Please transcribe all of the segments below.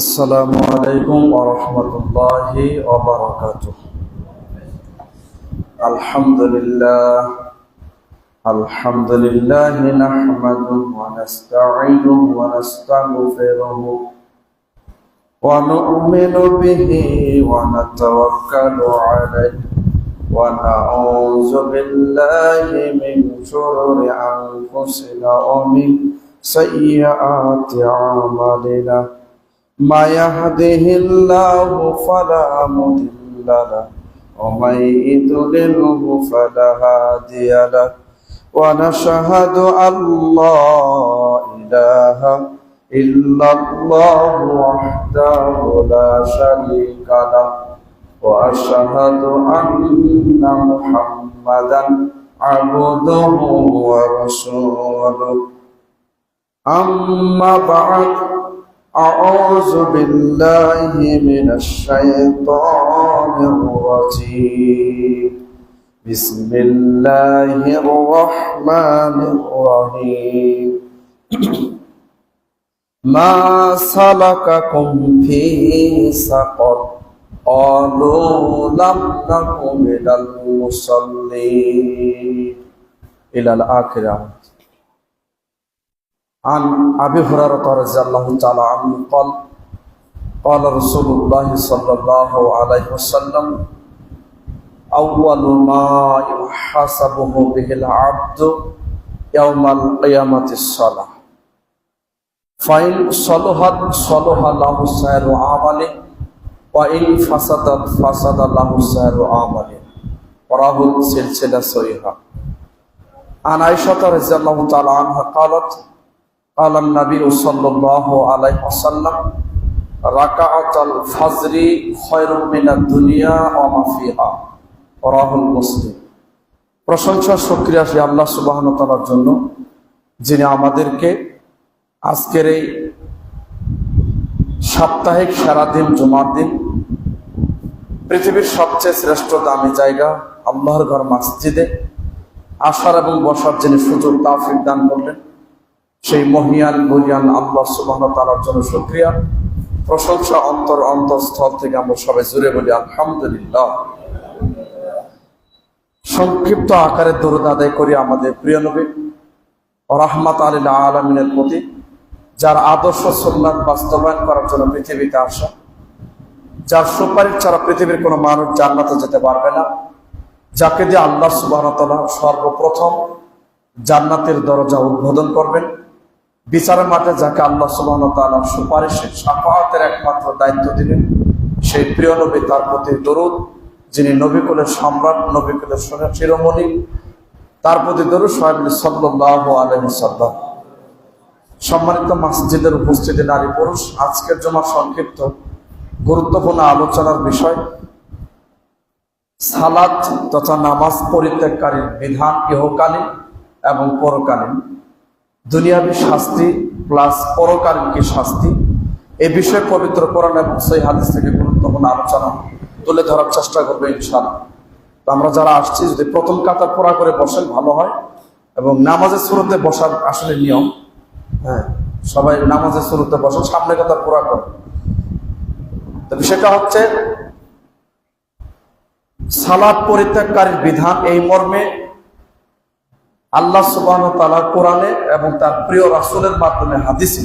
আসসালামু আলাইকুম ওয়া রাহমাতুল্লাহি ওয়া বারাকাতুহু। আলহামদুলিল্লাহ নাহমাদুহু ওয়া নাস্তাঈনুহু ওয়া নাস্তাগফিরুহু ওয়া নু'মিনু বিহি ওয়া নাতাওয়াক্কালু আলাইহি ওয়া নাউযু বিল্লাহি মিন শুরুরি আনফুসিনা ওয়া মিন sayyi'ati a'malina. ما يهده الله فلا مضل له ومن يضلله فلا هادي له ونشهد أن لا إله إلا الله وحده لا شريك له وأشهد أن محمدا عبده ورسوله. أما بعد، أعوذ بالله من الشيطان الرجيم. بسم الله الرحمن الرحيم. ما سلككم في سقر قالوا لم نك من المصلين إلى الآخرة. عن أبي هريرة رضي الله تعالى عنه قال قال رسول الله صلى الله عليه وسلم أول ما يحاسبه به العبد يوم القيامة الصلاة فإن صلحت صلح له سائر عمله وإن فسدت فسد له سائر عمله. رواه السلسلة الصحيحة. عن عائشة رضي الله تعالى عنها قالت قال النبي صلى الله عليه وسلم ركعة الفجر خير من الدنيا وما فيها. رواه مسلم. প্রশংসা শুকরিয়া সে আল্লাহ সুবহানাহু ওয়া তাআলার জন্য, যিনি আমাদেরকে আজকের এই সাপ্তাহিক সারাদিন জুমার দিন পৃথিবীর সবচেয়ে শ্রেষ্ঠ দামি জায়গা আল্লাহর ঘর মসজিদে আসার এবং বসার যিনি সুযোগ তৌফিক দান করলেন, সেই মহিয়ান বলিয়ান আল্লাহ সুবহানাহু ওয়া তাআলার জন্য শুকরিয়া। প্রশংসা অন্তঃস্থল থেকে আমরা সবাই জুড়ে বলি আলহামদুলিল্লাহ। সংক্ষিপ্ত আকারে দরুদ আদায় করি আমাদের প্রিয় নবী রাহমাতুল লিল আলামিনের প্রতি, যার আদর্শ সুন্নাত বাস্তবায়ন করার জন্য পৃথিবীতে আসা, যার সুপারিশ ছাড়া পৃথিবীর কোনো মানুষ জান্নাতে যেতে পারবে না, যাকে দিয়ে আল্লাহ সুবহানাহু ওয়া তাআলা সর্বপ্রথম জান্নাতের দরজা উদ্বোধন করবেন, বিচারের মাঠে যাকে আল্লাহ সুবহানাহু ওয়া তাআলা সুপারিশের শাফাআতের একমাত্র দায়িত্ব দিলেন, সেই প্রিয় নবী, তার প্রতি দরুদ, যিনি নবীকুলের সম্রাট, নবীকুলের শিরোমণি, তার প্রতি দরুদ সাল্লাল্লাহু আলাইহি ওয়াসাল্লাম। সম্মানিত মসজিদের উপস্থিতি নারী পুরুষ, আজকের জুমার সংক্ষিপ্ত গুরুত্বপূর্ণ আলোচনার বিষয় সালাত তথা নামাজ পরিত্যাগকারীর বিধান, ইহকালীন এবং পরকালীন, দুনিয়াবী শাস্তি প্লাস পরকালীন কি শাস্তি, এই বিষয়ে পবিত্র কোরআন এবং সহিহ হাদিস থেকে গুরুত্বপূর্ণ আলোচনা তুলে ধরার চেষ্টা করবে ইনশাআল্লাহ। আমরা যারা আসছি যদি প্রথম কাতার পুরা করে বসেন ভালো হয়, এবং নামাজের শুরুতে বসার আসলে নিয়ম, সবাই নামাজের শুরুতে বসেন, সামনে কাতার পুরা করে। তবে সেটা হচ্ছে সালাত পরিত্যাগকারীর বিধান, এই মর্মে আল্লাহ সুবহানাহু ওয়া তাআলা কোরআনে এবং তার প্রিয় রাসূলের মাধ্যমে হাদিসে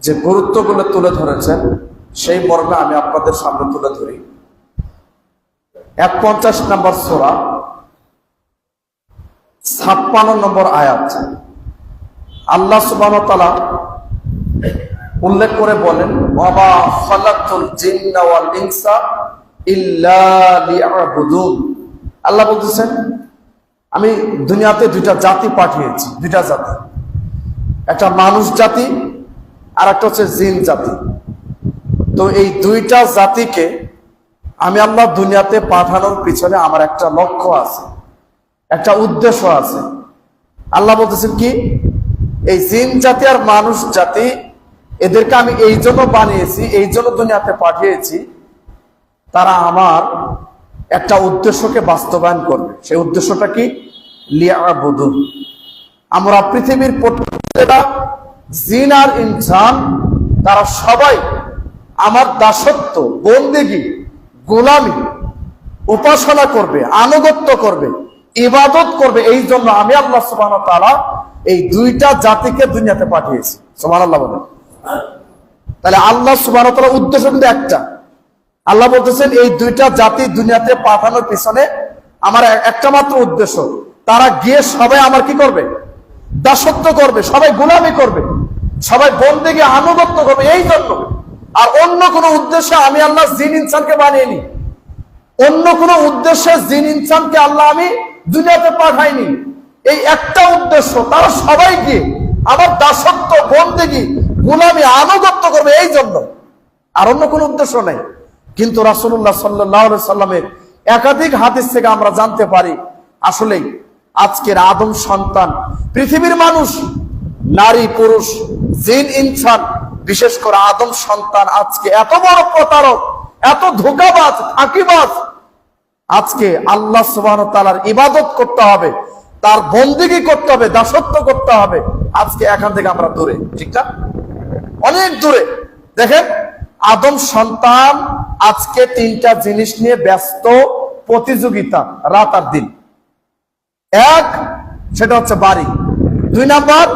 যে গুরুত্বগুলো তুলে ধরেছেন, সেই মর্মে আমি আপনাদের সামনে তুলে ধরি। 51 নম্বর সূরা 56 নম্বর আয়াত আল্লাহ সুবহানাহু ওয়া তাআলা উল্লেখ করে বলেন, ওয়া মা খালাকতুল জিন্না ওয়াল ইনসা ইল্লা লিয়াবুদুন। আল্লাহ বলতেছেন, আমি দুনিয়াতে দুইটা জাতি পাঠিয়েছি, দুইটা জাতি, একটা মানুষ জাতি আর একটা হচ্ছে জিন জাতি। তো এই দুইটা জাতিকে আমি আল্লাহ দুনিয়াতে পাঠানোর পিছনে আমার একটা লক্ষ্য আছে, একটা উদ্দেশ্য আছে। আল্লাহ বলতেছেন কি, এই জিন জাতি আর মানুষ জাতি, এদেরকে আমি এই জন্য বানিয়েছি, এই জন্য দুনিয়াতে পাঠিয়েছি, তারা আমার একটা উদ্দেশ্যকে বাস্তবায়ন করবে। সেই উদ্দেশ্যটা কি? লিয়াবুদুন। আমরা পৃথিবীর প্রত্যেকটা জিন আর ইনসান তারা সবাই আমার দাসত্ব, বন্দেগী, গোলামি, উপাসনা করবে, আনুগত্য করবে, ইবাদত করবে। এই জন্য আমি আল্লাহ সুবহানাহু ওয়া তাআলা এই দুইটা জাতিকে দুনিয়াতে পাঠিয়েছি। সুবহানাল্লাহ বলেন। তাহলে আল্লাহ সুবহানাহু ওয়া তাআলার উদ্দেশ্য কিন্তু একটা। আল্লাহ বলতেছেন এই দুইটা জাতি দুনিয়াতে পাঠানোর পিছনে আমার একটা মাত্র উদ্দেশ্য, তারা গিয়ে সবাই আমার কি করবে? দাসত্ব করবে, সবাই গোলামি করবে, সবাই বন্দেগী, আনুগত্য করবে, এই জন্য। আর অন্য কোনো উদ্দেশ্যে আমি আল্লাহ জিন ইনসানকে বানিয়েনি, অন্য কোনো উদ্দেশ্যে জিন ইনসানকে আল্লাহ আমি দুনিয়াতে পাঠাইনি। এই একটা উদ্দেশ্য, তারা সবাই গিয়ে আমার দাসত্ব, বন্দেগী, গোলামি, আনুগত্য করবে, এই জন্য। আর অন্য কোনো উদ্দেশ্য নেই। কিন্তু রাসূলুল্লাহ সাল্লাল্লাহু আলাইহি সাল্লামের একাধিক হাদিস থেকে আমরা জানতে পারি আসলেই আজকের আদম সন্তান, পৃথিবীর মানুষ, নারী পুরুষ, জিন ইনসান, বিশেষ করে আদম সন্তান আজকে এত বড় প্রতারক, এত ধোঁকাবাজ, ফাঁকিবাজ। আজকে আল্লাহ সুবহানাহু ওয়া তাআলার ইবাদত করতে হবে, তার বন্দেগী করতে হবে, দাসত্ব করতে হবে। আজকে এখান থেকে আমরা দূরে, ঠিক না? অনেক দূরে। দেখেন, আদম সন্তান আজকে তিনটা জিনিস নিয়ে ব্যস্ত, প্রতিযোগিতা রাত আর দিন। এক, সেটা হচ্ছে বাড়ি। 2 নাম্বার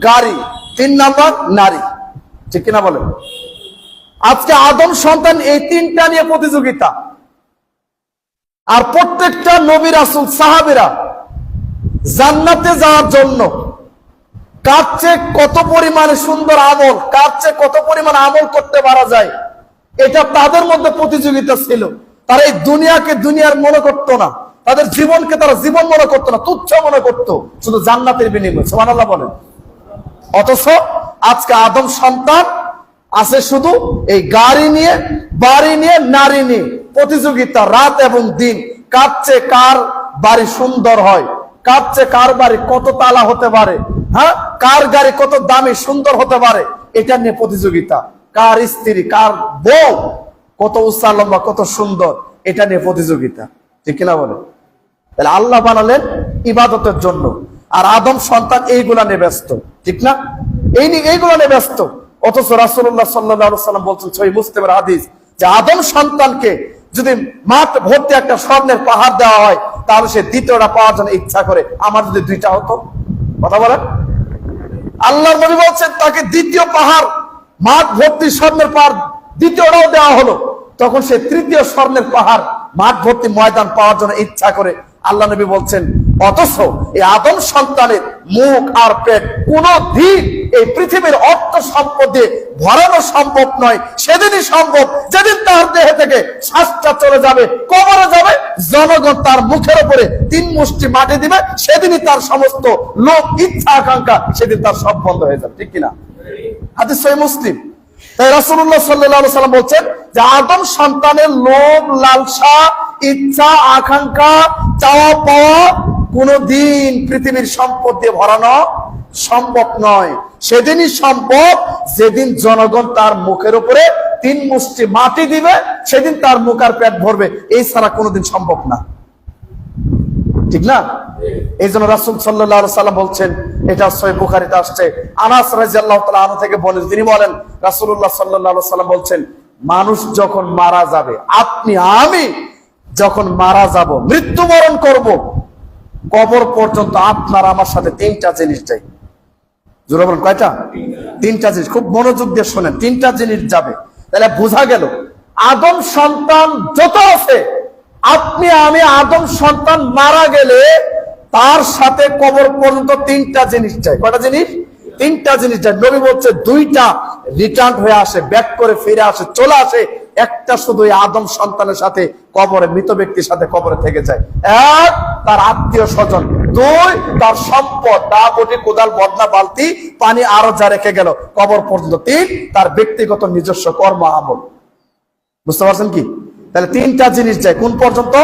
গাড়ি। 3 নাম্বার নারী। ঠিক কিনা বলেন? আজকে আদম সন্তান এই তিনটা নিয়ে প্রতিযোগিতা। আর প্রত্যেকটা নবী রাসূল, সাহাবীরা জান্নাতে যাওয়ার জন্য কার চেয়ে কত পরিমাণে সুন্দর আমল, কার চেয়ে কত পরিমাণ আমল করতে পারা যায়, এটা তাদের মধ্যে প্রতিযোগিতা ছিল। তারা এই দুনিয়াকে দুনিয়ার মনে করতো না, তাদের জীবনকে তারা জীবন মনে করতো না, তুচ্ছ মনে করতো, শুধু জান্নাতের বিনিময়ে। সুবহানাল্লাহ বলেন। অথচ আজকে আদম সন্তান আছে শুধু এই গাড়ি নিয়ে, বাড়ি নিয়ে, নারী নিয়ে প্রতিযোগিতা রাত এবং দিন। কার চেয়ে কার বাড়ি সুন্দর হয়, কার চেয়ে কার বাড়ি কত তালা হতে পারে, হ্যাঁ, কার গাড়ি কত দামি সুন্দর হতে পারে, এটা নিয়ে প্রতিযোগিতা। কার স্ত্রী, কার বউ কত উচ্চা লম্বা, কত সুন্দর, এটা নিয়ে প্রতিযোগিতা। ঠিক কিনা বলে? তাহলে আল্লাহ বানালেন ইবাদতের জন্য, আর আদম সন্তান এইগুলা নিয়ে ব্যস্ত। ঠিক না? এইগুলা নিয়ে ব্যস্ত। অথচ রাসূলুল্লাহ সাল্লাল্লাহু আলাইহি ওয়াসাল্লাম বলছেন সহিহ মুসলিমের হাদিস, যে আদম সন্তানকে যদি মাঠ ভর্তি একটা স্বর্ণের পাহাড় দেওয়া হয়, তাহলে সে দ্বিতীয়টা পাওয়ার জন্য ইচ্ছা করে, আমার যদি 2টা হতো। কথা বলেন। আল্লাহর নবী বলছেন তাকে দ্বিতীয় পাহাড়, মাঠ ভর্তি স্বর্ণের পাহাড় দ্বিতীয়টাও দেওয়া হলো, তখন সে তৃতীয় স্বর্ণের পাহাড়, মাঠ ভর্তি ময়দান পাওয়ার জন্য ইচ্ছা করে। আল্লাহ নবী বলছেন অথচ এই আদম সন্তানের মুখ আর পেট কোনদিন এই পৃথিবীর অর্থ সম্পদ দিয়ে ভরানো সম্ভব নয়। সেদিনই সম্ভব যেদিন তার দেহে থেকে শ্বাসটা চলে যাবে, কবরে যাবে, জনগণ তার মুখের উপরে 3 মুষ্টি মাটি দিবে, সেদিনই তার সমস্ত লোক, ইচ্ছা, আকাঙ্ক্ষা, সেদিন তার সব বন্ধ হয়ে যাবে। ঠিক কিনা? হাদিস সহিহ মুসলিম। তাই রাসূলুল্লাহ সাল্লাল্লাহু আলাইহি ওয়াসাল্লাম বলছেন যে আদম সন্তানের লোভ, লালসা, ইচ্ছা, আকাঙ্ক্ষা, চাওয়া পাওয়া কোনদিন পৃথিবীর সম্পদ দিয়ে ভরানো সম্ভব নয়। সেদিনই সম্ভব যেদিন জনগণ তার মুখের উপরে 3 মুষ্টি মাটি দিবে, সেদিন তার মুখ আর পেট ভরবে। এই ছাড়া কোনোদিন সম্ভব না। ঠিক না? এই জন্য রাসূল সাল্লাল্লাহু আলাইহি ওয়াসাল্লাম বলছেন, এটা সহিহ বুখারীতে আসছে, আনাস রাদিয়াল্লাহু তাআলা আনহু থেকে বলেন, তিনি বলেন রাসূলুল্লাহ সাল্লাল্লাহু আলাইহি ওয়াসাল্লাম বলছেন, মানুষ যখন মারা যাবে, আপনি আমি যখন মারা যাব, মৃত্যুবরণ করব, কবর পর্যন্ত আপনার আমার সাথে 3টা জিনিস যাই। জোরে বলেন, কয়টা? 3টা জিনিস। খুব মনোযোগ দিয়ে শোনেন, 3টা জিনিস যাবে। তাহলে বোঝা গেল আদম সন্তান যত আছে, আপনি আমি আদম সন্তান মারা গেলে তার সাথে কবর পর্যন্ত 3টা জিনিস চাই। কয়টা জিনিস? 3টা জিনিস চাই। নবী বলছে 2টা রিটার্ন হয়ে আসে, ব্যাক করে ফিরে আসে, চলে আসে। একটা শুধু আদম সন্তানের সাথে কবরে, মৃত ব্যক্তির সাথে কবরে থেকে যায়। 1, তার আত্মীয় স্বজন। 2, তার সম্পদ, দা বটি, কোদাল, বদনা, বালতি, পানি আরো যা রেখে গেল কবর পর্যন্ত। 3, তার ব্যক্তিগত নিজস্ব কর্ম আমল। বুঝতে পারছেন কি? তাহলে 3টা জিনিস যায় কোন পর্যন্ত?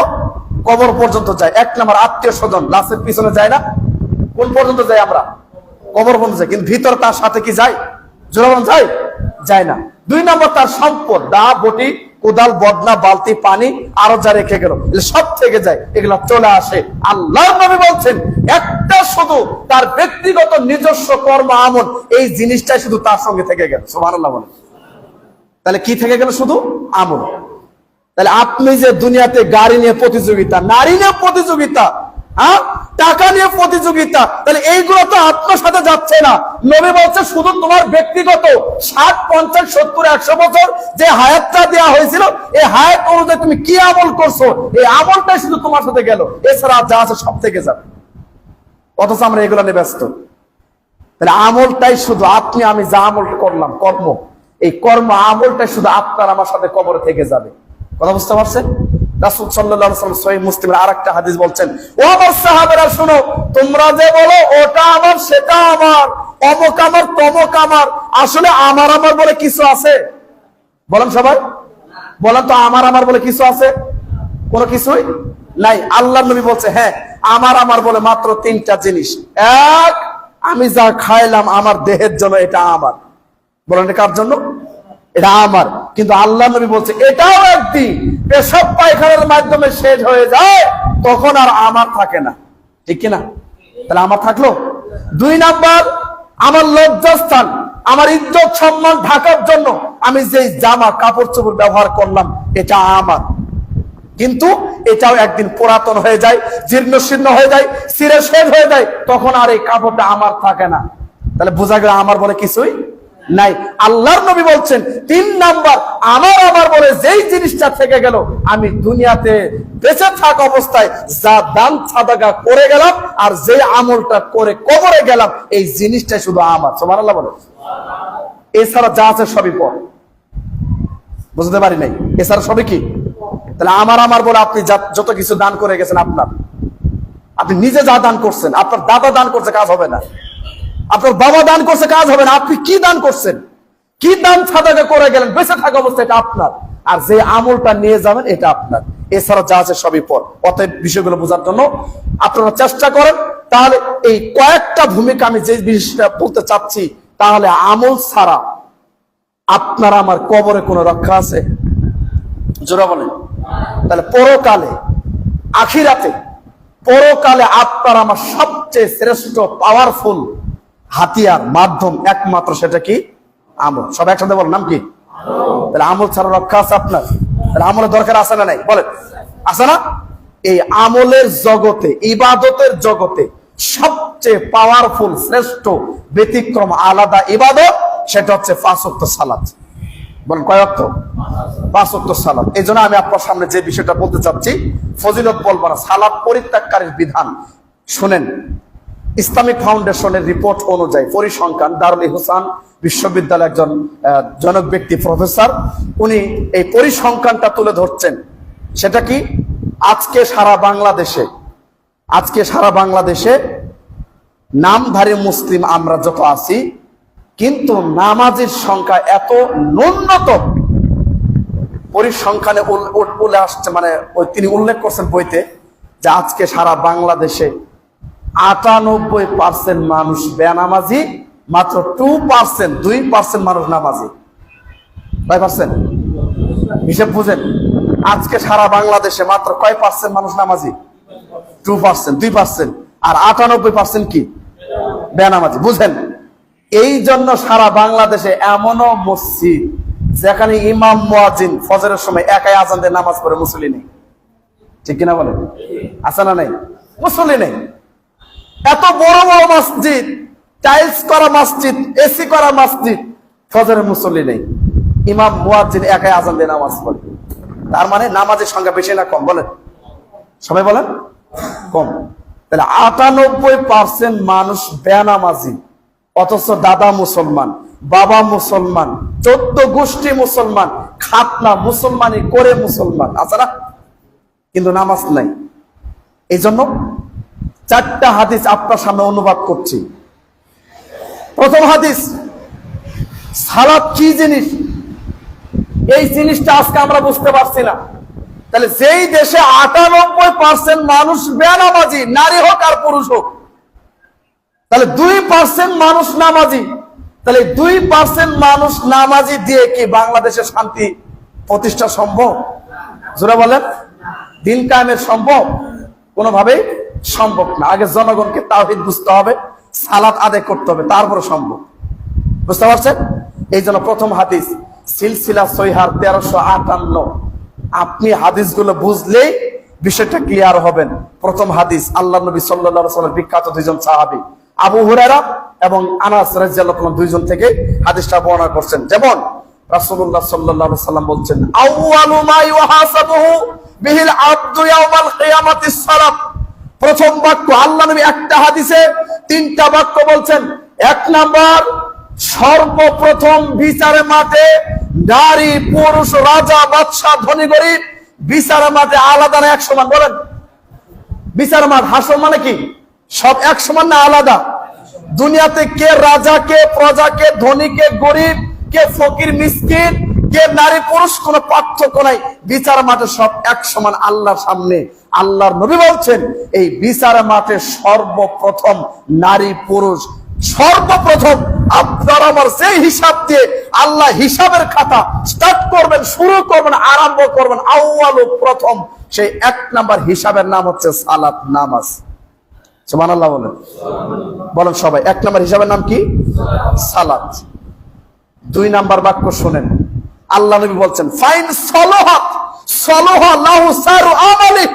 কবর পর্যন্ত যায়। 1 নাম্বার আত্মীয় স্বজন, লাশের পিছনে যায় না? কোন পর্যন্ত যাই আমরা? কবর পর্যন্ত যায়। কিন্তু ভিতরে তার সাথে কি যায়? জোরাবন যায়? যায় না। 2 নাম্বার তার সম্পদ, দা বটি, কোদাল, বদনা, বালতি, পানি আরো যা রেখে গেল, সব থেকে যায়, এগুলা চলে আসে। আল্লাহর নবী বলছেন একটা শুধু তার ব্যক্তিগত নিজস্ব কর্ম আমল, এই জিনিসটাই শুধু তার সঙ্গে থেকে গেল। সুবহানাল্লাহ বলেন। তাহলে কি থেকে গেল? শুধু আমল। তাহলে আপনি যে দুনিয়াতে গাড়ি নিয়ে প্রতিযোগিতা, নারী নিয়ে প্রতিযোগিতা, হ্যাঁ, টাকা নিয়ে প্রতিযোগিতা, তাহলে এইগুলো তো আপনার সাথে যাচ্ছে না। নবী বলছে শুধু তোমার ব্যক্তিগত 60, 50, 70, 100 বছর যে হায়াতটা দেওয়া হয়েছিল, এই হায়াত অনুযায়ী তুমি কি আমল করছো, এই আমলটাই শুধু তোমার সাথে গেল, এছাড়া যা আছে সব থেকে যাবে। অথচ আমরা এগুলো নিয়ে ব্যস্ত। তাহলে আমলটাই শুধু আপনি আমি যা আমল করলাম, কর্ম, এই কর্ম আমলটাই শুধু আপনার আমার সাথে কবরে থেকে যাবে। কথা বুঝতে পারছেন? রাসূল সাল্লাল্লাহু আলাইহি ওয়াসাল্লাম সহিহ মুসলিমের আরেকটা হাদিস বলছেন, ও আমার সাহাবারা শোনো, তোমরা যে বলো ওটা আমার, সেটা আমার, অমুক আমার, তমুক আমার, আসলে আমার আমার বলে কিছু আছে? বলেন সবাই, বলেন তো, আমার আমার বলে কিছু আছে? কোনো কিছুই নাই। আল্লাহর নবী বলছে, হ্যাঁ, আমার আমার বলে মাত্র 3টা জিনিস। এক, আমি যা খাইলাম আমার দেহের জন্য, এটা আমার। বলেন এটা কার জন্য? এটা আমার। কিন্তু আল্লাহ নবী বলছে এটাও একদিন পেশাব পায়খানার মাধ্যমে শেষ হয়ে যায়, তখন আর আমার থাকে না। ঠিক কিনা? তাহলে আমার থাকলো। 2 নাম্বার, আমার লজ্জাস্থান, আমার ইজ্জত সম্মান ঢাকার জন্য আমি যে জামা কাপড় চোপড় ব্যবহার করলাম, এটা আমার। কিন্তু এটাও একদিন পুরাতন হয়ে যায়, জীর্ণ শীর্ণ হয়ে যায়, ছিঁড়ে শেষ হয়ে যায়, তখন আর এই কাপড়টা আমার থাকে না। তাহলে বোঝা গেল আমার বলে কিছুই নাই। আল্লাহর নবী বলছেন 3 নাম্বার, আমার আমার বলে যেই জিনিসটা থেকে গেল, আমি দুনিয়াতে বেঁচে থাকা অবস্থায় যা দান সাদাকা করে গেলাম আর যে আমলটা করে কবরে গেলাম, এই জিনিসটা শুধু আমার। সুবহানাল্লাহ বলে। এছাড়া যা আছে সবই পর। বুঝতে পারি নাই? এছাড়া সবই কি? তাহলে আমার আমার বলে আপনি যত কিছু দান করে গেছেন, আপনার, আপনি নিজে যা দান করছেন, আপনার দাদা দান করছে, কাজ হবে না। আপনার বাবা দান করছে, কাজ হবে না। আপনি কি দান করছেন, কি দান সাদাকা করে গেলেন বেঁচে থাকা অবস্থায়, এটা আপনার। আর যে আমলটা নিয়ে যাবেন, এটা আপনার। এছাড়া যা আছে সবই পর। অতএব বিষয়গুলো বোঝার জন্য আপনারা চেষ্টা করেন। তাহলে এই কয়েকটা ভূমিকা আমি যে বিষয়টা বলতে চাচ্ছি, তাহলে আমল ছাড়া আপনার আমার কবরে কোনো রক্ষা আছে? জোরা বলেন। তাহলে পরকালে, আখিরাতে, পরকালে আপনার আমার সবচেয়ে শ্রেষ্ঠ পাওয়ারফুল হাতিয়ার, মাধ্যম একমাত্র, সেটা কি? আমল। সব একসাথে বলেন, নাম কি? তাহলে আমল ছাড়া রক্ষা আছে আপনার? তাহলে আমলের দরকার আছে না নাই? বলেন, আছে না? এই আমলের জগতে, ইবাদতের জগতে সবচেয়ে পাওয়ারফুল, শ্রেষ্ঠ, ব্যতিক্রম, আলাদা ইবাদত, সেটা হচ্ছে 5 ওয়াক্ত সালাত। বলেন কয় ওয়াক্ত? 5 ওয়াক্ত সালাত। এই জন্য আমি আপনার সামনে যে বিষয়টা বলতে চাচ্ছি, ফজিলত বলবো না, সালাত পরিত্যাগকারীর বিধান শুনেন। ইসলামিক ফাউন্ডেশনের রিপোর্ট অনুযায়ী, পরিসংখ্যান, দারুল ইহসান বিশ্ববিদ্যালয়ের একজন জনক ব্যক্তি, প্রফেসর, উনি এই পরিসংখ্যানটা তুলে ধরছেন। সেটা কি? আজকে সারা বাংলাদেশে নামধারী মুসলিম আমরা যত আছি, কিন্তু নামাজের সংখ্যা এত ন্যূনতম। পরিসংখ্যানে উল্লেখ আসছে, মানে তিনি উল্লেখ করছেন বইতে, যে আজকে সারা বাংলাদেশে 98% মানুষ বেনামাজি, মাত্র 2% মানুষ নামাজি। 5%? হিসেব বুঝেন। আজকে সারা বাংলাদেশে মাত্র কয় পার্সেন্ট মানুষ নামাজি? 2%। আর 98% কি? বেনামাজি। বুঝেন? এই জন্য সারা বাংলাদেশে এমনও মসজিদ যেখানে ইমাম মুয়াজ্জিন ফজরের সময় একাই আজান দিয়ে নামাজ পড়ে, মুসল্লি নেই। ঠিক কিনা বলেন? আছে না নাই? মুসল্লি নেই। এত বড় বড় মসজিদ, টাইলস করা মসজিদ, এসি করা মসজিদ, ফজরের মুসল্লি নেই, ইমাম মুয়াজ্জিন একাই আজান দিয়ে নামাজ পড়ে। তার মানে নামাজের সংখ্যা বেশি না কম? বলেন সবাই, বলেন কম। তাহলে 98% মানুষ বেনামাজি, অথচ দাদা মুসলমান, বাবা মুসলমান, 14 গোষ্ঠী মুসলমান, খাতনা মুসলমানি করে মুসলমান, আছে না? কিন্তু নামাজ নাই। এই জন্য 4টা হাদিস আপনার সামনে অনুবাদ করছি। প্রথম হাদিস, সালাত কি জিনিস, এই জিনিসটা আজকে আমরা বুঝতে পারছি না। তাহলে যেই দেশে 98% মানুষ বেনামাজি, নারী হোক আর পুরুষ হোক, তাহলে 2% মানুষ নামাজি, তাহলে 2% মানুষ নামাজি দিয়ে কি বাংলাদেশে শান্তি প্রতিষ্ঠা সম্ভব? জোরে বলেন। দিন কায়েমের সম্ভব? কোনোভাবেই সম্ভব না। আগে জনগণকে তাওহীদ বুঝতে হবে, সালাত আদায় করতে হবে, তারপরে সম্ভব। বুঝতে পারছেন? এই জন্য প্রথম হাদিস, সিলসিলা সহিহার 1358। আপনি হাদিসগুলো বুঝলেই বিষয়টা ক্লিয়ার হবেন। প্রথম হাদিস, আল্লাহ নবী সাল্লাল্লাহু আলাইহি ওয়াসাল্লাম বিখ্যাত দুইজন সাহাবী আবু হুরায়রা এবং আনাস রাদিয়াল্লাহু আনহু দুইজন থেকে হাদিসটা বর্ণনা করছেন। যেমন রাসূলুল্লাহ সাল্লাল্লাহু আলাইহি ওয়াসাল্লাম বলছেন, আউয়ালু মা ইউহাসাবুহু বিহিল আবদু ইয়াউমাল কিয়ামাতিস সালাত। প্রথম বাক্য, আল্লাহ নবী একটা হাদিসে তিনটা বাক্য বলছেন। এক নাম্বার, সর্বপ্রথম বিচারের মাঠে নারী পুরুষ, রাজা বাদশা, ধনী গরিব বিচারের মাঠে আলাদা না এক সমান? বলেন, বিচার মাঠ হাসর মানে কি সব এক সমান না আলাদা? দুনিয়াতে কে রাজা, কে প্রজা, কে ধনী, কে গরিব, কে ফকির মিসকিন, কে নারী পুরুষ, কোনো পার্থক্য নাই। বিচার মাঠে সব এক সমান আল্লাহর সামনে। আল্লাহর নবী বলছেন, এই বিচার মাঠে সর্বপ্রথম নারী পুরুষ, সর্বপ্রথম আপনার আমার যে হিসাব দিয়ে আল্লাহ হিসাবের খাতা স্টার্ট করবেন, শুরু করবেন, আরম্ভ করবেন, আউয়ালু প্রথম সেই এক নাম্বার হিসাবের নাম হচ্ছে সালাত, নামাজ। সুবহানাল্লাহ বলেন, বলেন সবাই। এক নাম্বার হিসাবের নাম কি? সালাত। দুই নাম্বার বাক্য শুনেন, আল্লাহ নবী বলছেন, ফাইন সলাহাত সলাহা লাহু সাইরু আমালি।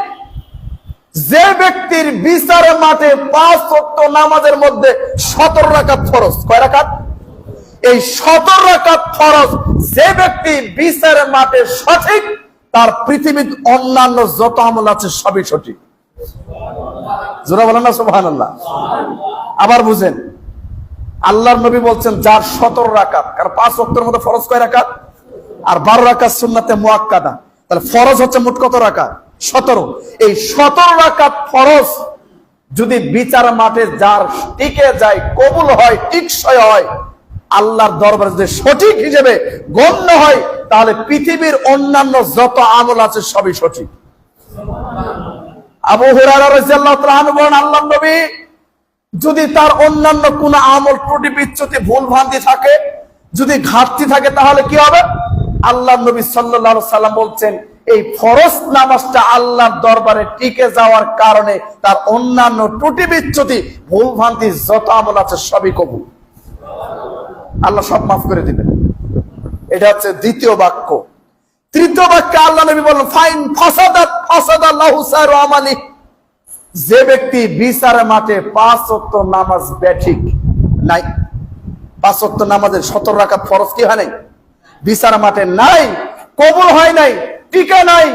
যে ব্যক্তির বিচারের মাঠে 5 ওয়াক্ত নামাজের মধ্যে 17 রাকাত ফরজ, কয় রাকাত? এই 17 রাকাত ফরজ যে ব্যক্তি বিচারের মাঠে সঠিক, তার পৃথিবীর অন্যান্য যত আমল আছে সবই সঠিক। জোরে বলেন না সুবহানাল্লাহ। আবার বুঝেন, আল্লাহর নবী বলছেন যার 17 রাকাত, কারণ 5 ওয়াক্তের মধ্যে ফরজ কয় রাকাত? আর 12 রাকাত সুন্নাতে মুআক্কাদা। তাহলে ফরজ হচ্ছে মোট কত রাকাত? 17। এই 17 রাকাত ফরজ যদি বিচার মাঠে যার টিকে যায়, কবুল হয়, টিকসই হয়, আল্লাহর দরবারে যদি সঠিক হিসেবে গণ্য হয়, তাহলে পৃথিবীর অন্যান্য যত আমল আছে সবই সঠিক। আবু হুরায়রা রাদিয়াল্লাহু তাআলা আনহু বলেন, আল্লাহর নবী যদি তার অন্যান্য কোন আমল ত্রুটি বিচ্যুতি ভুল ভ্রান্তি থাকে, যদি ঘাটতি থাকে, তাহলে কি হবে? আল্লাহর নবী সাল্লাল্লাহু আলাইহি সাল্লাম বলছেন, এই ফরজ নামাজটা আল্লাহর দরবারে টিকে যাওয়ার কারণে তার অন্যান্য ত্রুটি বিচ্যুতি ভুল ভ্রান্তি যত আমল আছে সবই কবুল, আল্লাহ সব মাফ করে দিবেন। এটা হচ্ছে দ্বিতীয় বাক্য। তৃতীয় বাক্যে আল্লাহ নবী বলেন, ফাইন ফাসাদাত ফাসাদাল্লাহু সাইরু আমালি। যে ব্যক্তি বিচারের মাঠে 5 ওয়াক্ত নামাজ বেঠিক নাই, 5 ওয়াক্ত নামাজের 17 রাকাত ফরজ কি হয় নাই, বিচার মাঠে নাই, কবুল হয় নাই, টিকে নাই,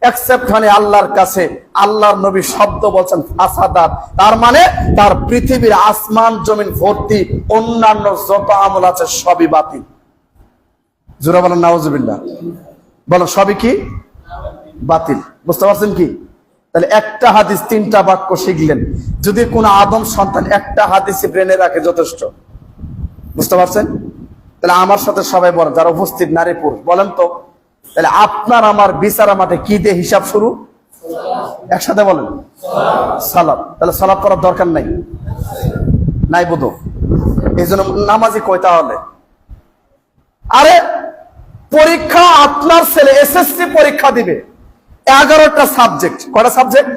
অ্যাকসেপ্ট হয় আল্লাহর কাছে, আল্লাহর নবী শব্দ বলছেন ফাসাদাত, তার মানে তার পৃথিবীর আসমান জমিন ভর্তি অন্যান্য যত আমল আছে সবই বাতিল। জোরে বলেন নাউজুবিল্লাহ। বলো সবই কি? বাতিল। বুঝতে পারছেন কি? তাহলে একটা হাদিস 3টা বাক্য শিখলেন। যদি কোন আদম সন্তান একটা হাদিসই ব্রেনে রাখে যথেষ্ট। বুঝতে পারছেন? তাহলে আমার সাথে সবাই বলেন, যারা উপস্থিত নারী পুরুষ, বলেন তো, তাহলে আপনার আমার বিচারা মাঠে কি দিয়ে হিসাব শুরু? একসাথে বলেন, সালাত। তাহলে সালাত করার দরকার নাই, নাই বোধ। এই জন্য নামাজি কয় তাহলে? আরে পরীক্ষা, আপনার ছেলে এসএসসি পরীক্ষা দিবে, 11টা সাবজেক্ট। কয়টা সাবজেক্ট?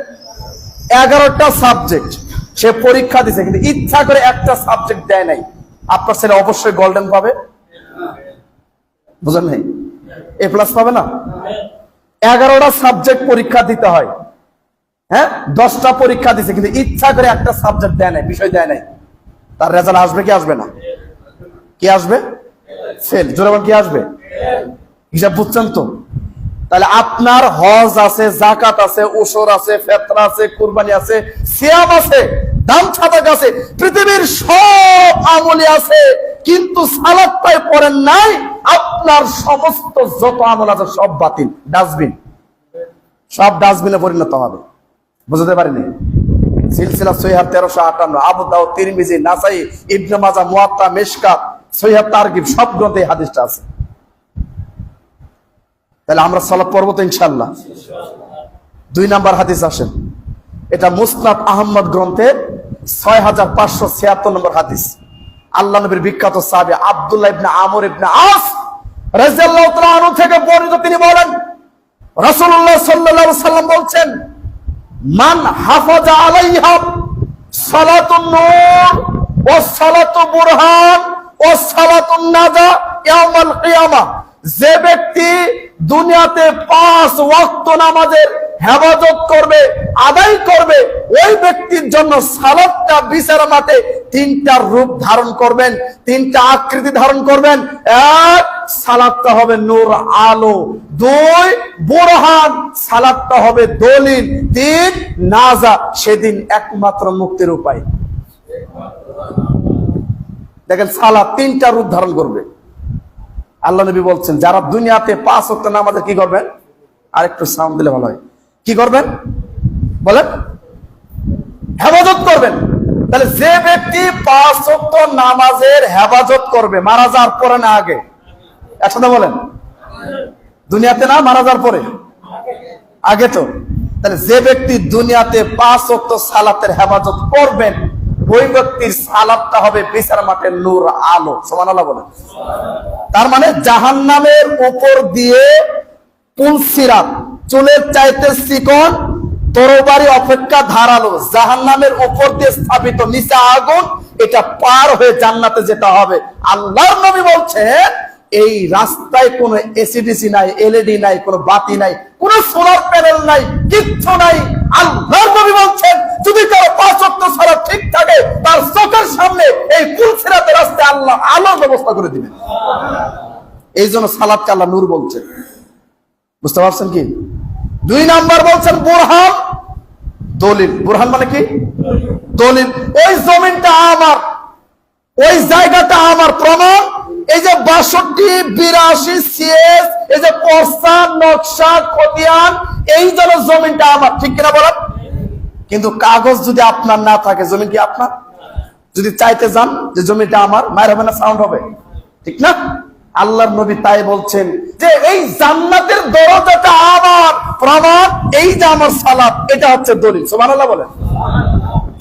11টা সাবজেক্ট সে পরীক্ষা দিছে, কিন্তু ইচ্ছা করে একটা সাবজেক্ট দেয় নাই। আপনার ছেলে অবশ্যই গোল্ডেন পাবে? বুঝেন নাই? এ প্লাস পাবে না? 11টা সাবজেক্ট পরীক্ষা দিতে হয়, হ্যাঁ, 10টা পরীক্ষা দিছে, কিন্তু ইচ্ছা করে একটা সাবজেক্ট দেয় নাই, বিষয় দেয় নাই, তার রেজাল্ট আসবে কি আসবে না? কি আসবে? ফেল। জোরে বলেন, কি আসবে? হিসাব বুঝছেন তো? তাহলে আপনার হজ আছে, যাকাত আছে, উশর আছে, ফিতরা আছে, কুরবানি আছে, সিয়াম আছে, দান সাদাকা আছে, পৃথিবীর সব আমলই আছে, কিন্তু সালাতটাই পড়েন নাই। আপনার সমস্ত যত আমল আছে সব বাতিল, ডাস্টবিন, সব ডাস্টবিনে পরিণত হবে। বুঝতে পারিনি? সিলসিলা সহিহ 1358, আবু দাউদ, তিরমিজি, নাসাই, ইবনে মাজাহ, মুয়াত্তা, মিশকাত, সহিহ তারগিব, সব গ্রন্থে এই হাদিসটা আছে। তাহলে আমরা সালাত পড়ব তো ইনশাআল্লাহ। 2 নাম্বার হাদিস আসেন, এটা মুসনাদ আহমদ গ্রন্থে 6576 নম্বর হাদিস। আল্লাহ নবীর বিখ্যাত সাহাবী আব্দুল্লাহ ইবনে আমর ইবনে আস রাদিয়াল্লাহু তাআলা আনহু থেকে বর্ণিত, তিনি বলেন, রাসূলুল্লাহ সাল্লাল্লাহু আলাইহি ওয়াসাল্লাম বলছেন, মান হাফাজা আলাইহা সালাতুন নূর ওয়া সালাতু বুরহান ওয়াসসালাতুন নাজা ইয়াউমাল কিয়ামা। যে ব্যক্তি দুনিয়াতে 5 ওয়াক্ত নামাজের হেফাজত করবে, আদায় করবে, ওই ব্যক্তির জন্য সালাতটা বিচার মাঠে 3টা রূপ ধারণ করবেন, 3টা আকৃতি ধারণ করবেন। এক, সালাতটা হবে নূর আলো। 2, বুরহান, সালাতটা হবে দলিল। 3, নাজা, সেদিন একমাত্র মুক্তির উপায়। দেখেন সালাত 3টা রূপ ধারণ করবে। আল্লাহ নবী বলছেন যারা দুনিয়াতে 5 ওয়াক্ত নামাজে কি করবেন, আরেকটু সাউন্ড দিলে ভালো হয়, কি করবেন বলেন, হেফাজত করবেন। তাহলে যে ব্যক্তি 5 ওয়াক্ত নামাজের হেফাজত করবে, মারা যাওয়ার পরে না আগে, একসাথে বলেন, দুনিয়াতে না মারা যাওয়ার পরে, আগে তো। তাহলে যে ব্যক্তি দুনিয়াতে 5 ওয়াক্ত সালাতের হেফাজত করবেন, ওই ব্যক্তির সালাতটা হবে বিচার মাঠে নূর আলো। সুবহানাল্লাহ বলেন। তার মানে জাহান্নামের উপর দিয়ে পুলসিরাত, চুলের চাইতে চিকন, তরবারি অপেক্ষা ধারালো, জাহান্নামের উপর দিয়ে স্থাপিত নিচে আগুন, এটা পার হয়ে জান্নাতে যেতে হবে। আল্লাহর নবী বলছেন এই রাস্তায় কোনো এসিডিসি নাই, এলইডি নাই, কোনো বাতি নাই, কোনো সোলার প্যানেল নাই, কিচ্ছু নাই। আল্লাহর নবী বলছেন যদি কারো 5 ওয়াক্ত সালাত ঠিক থাকে, তার চোখের সামনে এই পুলসিরাতের রাস্তায় আল্লাহ আলোর ব্যবস্থা করে দিবেন। এই জন্য সালাতকে আল্লাহ নূর বলছেন। বুঝতে পারছেন কি? 2 নাম্বার বলছেন বুরহান, দলিল। বুরহান মানে কি? দলিল। ওই জমিনটা আমার, ওই জায়গাটা আমার, প্রমাণ এই যে 62, 82 সিএস, এই যে পর্সা, নকশা, খতিয়ান, এই জন্য জমিনটা আমার, ঠিক কিনা বলেন? কিন্তু কাগজ যদি আপনার না থাকে, জমিন কি আপনার? যদি চাইতে যান যে জমিটা আমার, মায়ের হবে না, সাউন্ড হবে, ঠিক না? আল্লাহর নবী তাই বলছেন যে এই জান্নাতের দরজাটা আমার, প্রমাণ এই যে আমার সালাত, এটা হচ্ছে দলিল। সুবহানাল্লাহ বলেন।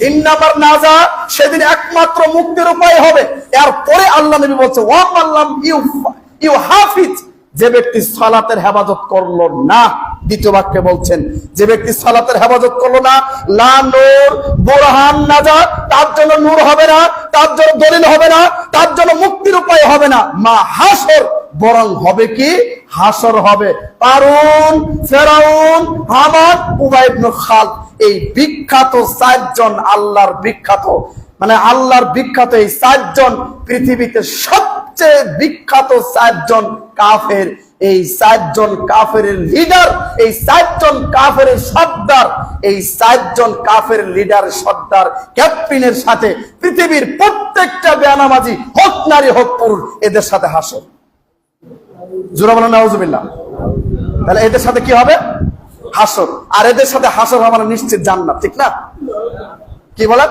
3 নাম্বার নাজা, সেদিন একমাত্র মুক্তির উপায় হবে। এরপরে আল্লাহ নবী বলছে ওয়া মাল্লাম ইউ হাফিজ, যে ব্যক্তি সালাতের হেফাজত করলো না, দ্বিতীয় বাক্যে বলছেন যে ব্যক্তি সালাতের হেফাজত করলো না, লা নূর বুরহান নাজা, তার জন্য নূর হবে না, তার জন্য দলিল হবে না, তার জন্য মুক্তির উপায় হবে না, মা হাসর, বরং হবে কি? হাসর হবে। কারুন, ফেরাউন, হামান, উবাই ইবনে খালদ, এই বিখ্যাত 4 জন আল্লাহর বিখ্যাত, মানে আল্লাহর বিখ্যাত এই 4 জন পৃথিবীতে সবচেয়ে বিখ্যাত 4 জন কাফের, এই 4 জন কাফের লিডার, এই 4 জন কাফের সর্দার, এই 4 জন কাফের লিডার, সর্দার, ক্যাপ্টেনের সাথে পৃথিবীর প্রত্যেকটা বেনামাজি হোক নারী হোক পুরুষ, এদের সাথে হাসর। জোরে বলেন নাউজুবিল্লাহ। তাহলে এদের সাথে কি হবে? হাসর। আর এদের সাথে হাসর হবে মানে নিশ্চিত জান্নাত, ঠিক না? কি বলেন?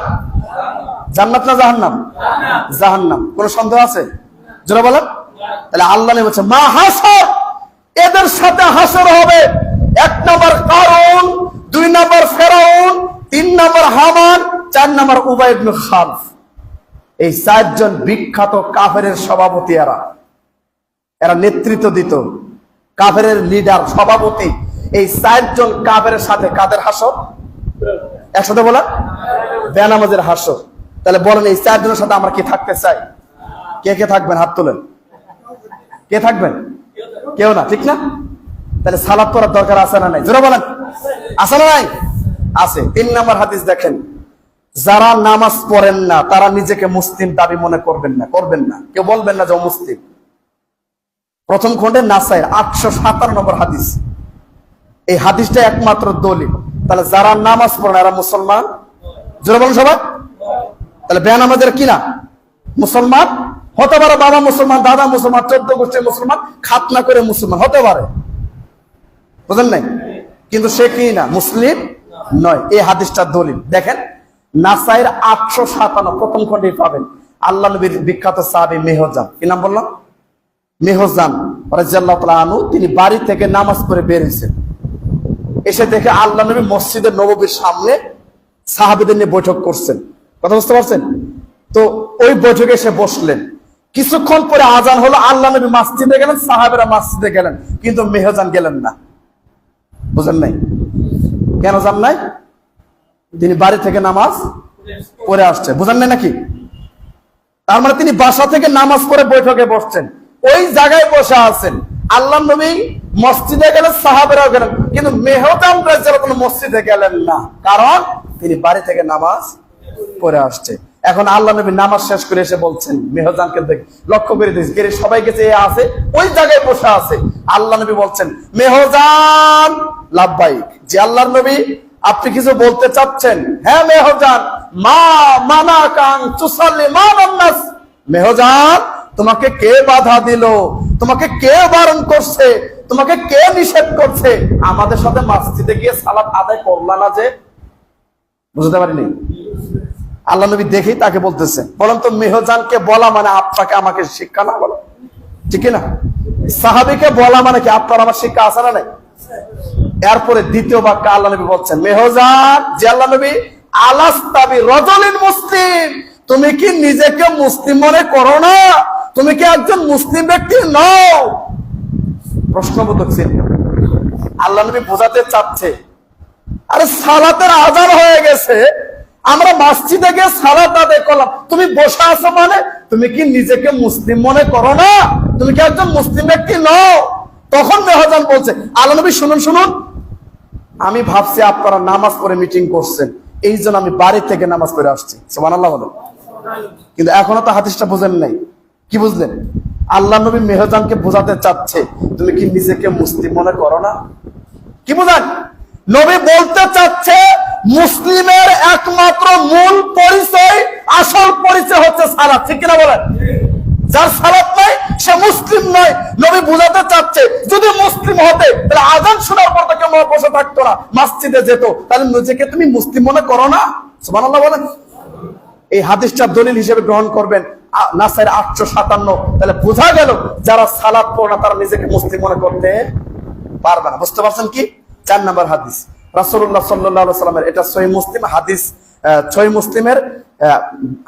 জান্নাত না জাহান্নাম? জাহান্নাম। কোন সন্দেহ আছে? জোরে বলেন। তাহলে আল্লাহ নেই বলছে মা হাসর, এদের সাথে হাসর হবে। 1 নাম্বার কারুন, 2 নাম্বার ফেরাউন, 3 নাম্বার হামান, 4 নাম্বার উবাই ইবনে খালদ। এই 4 জন বিখ্যাত কাফেরের সভাপতি, এরা নেতৃত্ব দিত, কাফেরের লিডার, সভাপতি। এই 4 জন কাফেরের সাথে কাদের হাসর? একসাথে বলা, বেনামাজের হাসর। তাহলে বলেন এই 4 জনের সাথে আমরা কি থাকতে চাই? কে কে থাকবেন? হাত তোলেন। কে থাকবেন? কেউ না, ঠিক না? তাহলে সালাত করার দরকার আছে না নাই? জোরে বলেন, আছে না নাই? আছে। 3 নাম্বার হাদিস দেখেন, যারা নামাজ পড়েন না তারা নিজেকে মুসলিম দাবি মনে করবেন না, করবেন না, কেউ বলবেন না যে ও মুসলিম। প্রথম খণ্ডে নাসায়ের 857 নম্বর হাদিস। এই হাদিসটা একমাত্র দলিল। তাহলে যারা নামাজ পড়ে না এরা মুসলমান? জোরে বলুন সবাই। তাহলে বেনামাজের কি না? মুসলমান হতে পারে, বাবা মুসলমান, দাদা মুসলমান, 14 গোষ্ঠীর মুসলমান, খাতনা করে মুসলমান হতে পারে, বুঝলেন নাই? কিন্তু সে কি না? মুসলিম নয়। এই হাদিসটার দলিল দেখেন, নাসায়ের 857 প্রথম খণ্ডে পাবেন। আল্লাহ নবীর বিখ্যাত সাহাবী মেহজান, কি নাম বললাম? মেহজান রাদিয়াল্লাহু তাআলা আনহু, তিনি বাড়ি থেকে নামাজ পড়ে বের হয়েছেন। এসে দেখে আল্লাহ নবী মসজিদে নববীর সামনে সাহাবীদের নিয়ে বৈঠক করছেন। কথা বুঝতে পারছেন তো? ওই বৈঠকে এসে বসলেন। কিছুক্ষণ পরে আজান হলো, আল্লাহ নবী মসজিদে গেলেন, সাহাবীরা মসজিদে গেলেন, কিন্তু মেহজান গেলেন না। বুঝেন নাই? কেন যান নাই? তিনি বাড়ি থেকে নামাজ পড়ে আসছে। বুঝেন নাই নাকি? তার মানে তিনি বাসা থেকে নামাজ পড়ে বৈঠকে বসছেন, ওই জায়গায় বসে আছেন। আল্লাহ নবী মসজিদে গেলেন, সাহাবেরাও গেলেন, কিন্তু মেহজান রাদিয়াল্লাহু আনহু মসজিদে গেলেন না, কারণ তিনি বাড়ি থেকে নামাজ পড়ে আসছে। এখন আল্লাহ নবী নামাজ শেষ করে এসে বলছেন মেহজানকে দেখে, লক্ষ্য করে দিয়েছে গেরে সবাই গেছে, এ আছে ওই জায়গায় বসে আছে। আল্লাহ নবী বলছেন, মেহজান লাব্বাইক। জি আল্লাহর নবী, আপনি কিছু বলতে চাচ্ছেন? হ্যাঁ মেহজান। মা মানাকান তুসাল্লি মা'আন নাস। মেহজান, তোমাকে কে বাধা দিল? তোমাকে কে বারণ করছে? তোমাকে কে নিষেধ করছে আমাদের সাথে মসজিদে গিয়ে সালাত আদায় করলা না যে? বুঝতে পারিনি। আল্লাহ নবী দেখেই তাকে বলতেছে, বলেন তো মেহজানকে বলা মানে আপনাকে আমাকে শিক্ষা না বলো, ঠিক না? সাহাবীকে বলা মানে কি আপনার আমার শিক্ষা আছে না নাই? এরপরে দ্বিতীয় বাক্য আল্লাহ নবী বলছেন, মেহজান, যে আল্লাহ নবী, আলাস্তাবি রাজুলিন মুসলিম, তুমি কি নিজেকে মুসলিম মনে করো না? তুমি কি একজন মুসলিম ব্যক্তি নও? প্রশ্নবোধক চিহ্ন। আল্লাহ নবী বোঝাতে চাচ্ছে, আরে সালাতের আযান হয়ে গেছে, আমরা মসজিদে গিয়ে সালাত আদায় করলাম, তুমি বসে আছো মানে তুমি কি নিজেকে মুসলিম মনে করো না? তুমি কি একজন মুসলিম ব্যক্তি নও? তখন মেহজান বলছে, আল্লাহ নবী শুনুন শুনুন, আমি ভাবছি আপনারা নামাজ পড়ে মিটিং করছেন, এই জন্য আমি বাড়ি থেকে নামাজ পড়ে আসছি। সুবহানাল্লাহ বলেন। কিন্তু এখনো তো হাদিসটা বুঝেন নাই। কি বুঝলেন? আল্লাহ নবী মেহজানকে বোঝাতে চাচ্ছে, তুমি কি নিজেকে মুসলিম মনে করো না? কি বুঝেন? নবী বলতে চাচ্ছে, মুসলিমের একমাত্র মূল পরিচয়, আসল পরিচয় হচ্ছে সালাত, ঠিক কিনা বলেন? যার সালাত নাই সে মুসলিম নয়। নবী বোঝাতে চাচ্ছে, যদি মুসলিম হতে তাহলে আযান শোনার পর তো কেউ বসে থাকতো না, মসজিদে যেত, তাহলে নিজেকে তুমি মুসলিম মনে করো না? সুবহানাল্লাহ বলেন। এই হাদিসটা দলিল হিসেবে গ্রহণ করবেন, নাসাইর 857। তাহলে বোঝা গেল যারা সালাত পড়ে না তারা নিজেকে মুসলিম মনে করতে পারবে না। বুঝতে পারছেন কি? 4 নম্বর হাদিস, রাসূলুল্লাহ সাল্লাল্লাহু আলাইহি ওয়াসাল্লামের, এটা সহিহ মুসলিম হাদিস, সহিহ মুসলিমের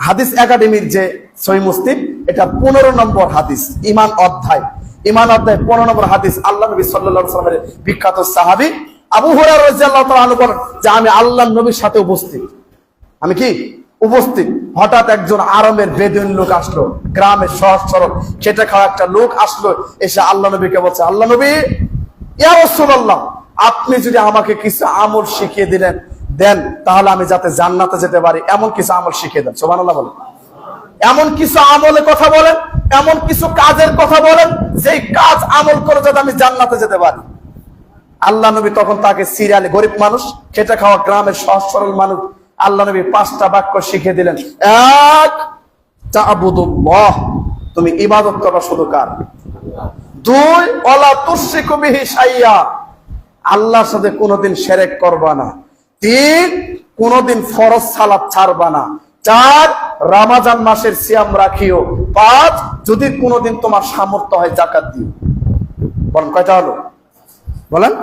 হাদিস একাডেমির যে সহিহ মুসলিম, এটা 15 নম্বর হাদিস, ঈমান অধ্যায় 15 নম্বর হাদিস। আল্লাহ নবী সাল্লাল্লাহু আলাইহি ওয়াসাল্লামের বিখ্যাত সাহাবী আবু হুরায়রা রাদিয়াল্লাহু তাআলা আনহু বলেন যে আমি আল্লাহর নবীর সাথে উপস্থিত, আমি কি উপস্থিত, হঠাৎ একজন আরামের বেদুইন লোক আসলো, গ্রামের সহজ সরল খেটে খাওয়া একটা লোক আসলো, এসে আল্লাহ নবীকে বলছে, আল্লাহ নবী, ইয়া রাসূলুল্লাহ, আপনি যদি আমাকে কিছু আমল শিখিয়ে দেন তাহলে আমি যাতে জান্নাতে যেতে পারি, এমন কিছু আমল শিখিয়ে দেন। সুবহানাল্লাহ বলেন। এমন কিছু আমলের কথা বলেন, এমন কিছু কাজের কথা বলেন, যেই কাজ আমল করে যাতে আমি জান্নাতে যেতে পারি। আল্লাহ নবী তখন তাকে সিরিয়ালে, গরিব মানুষ, খেটে খাওয়া গ্রামের সহজ সরল মানুষ, আল্লাহ নবী 5টা বাক্য শিখিয়ে দিলেন। 1, তা'বুদুল্লাহ, তুমি ইবাদত করবা শুধু কার? 2, ওয়ালা তুশরিকু বিহি শাইয়্যা, আল্লাহর সাথে কোনোদিন শিরক করবা না। 3, কোনোদিন ফরজ সালাত ছাড়বা না। 4, রমজান মাসের সিয়াম রাখিও। 5, যদি কোনোদিন তোমার সামর্থ্য হয় যাকাত দিও। বলেন কয়টা হলো? বলেন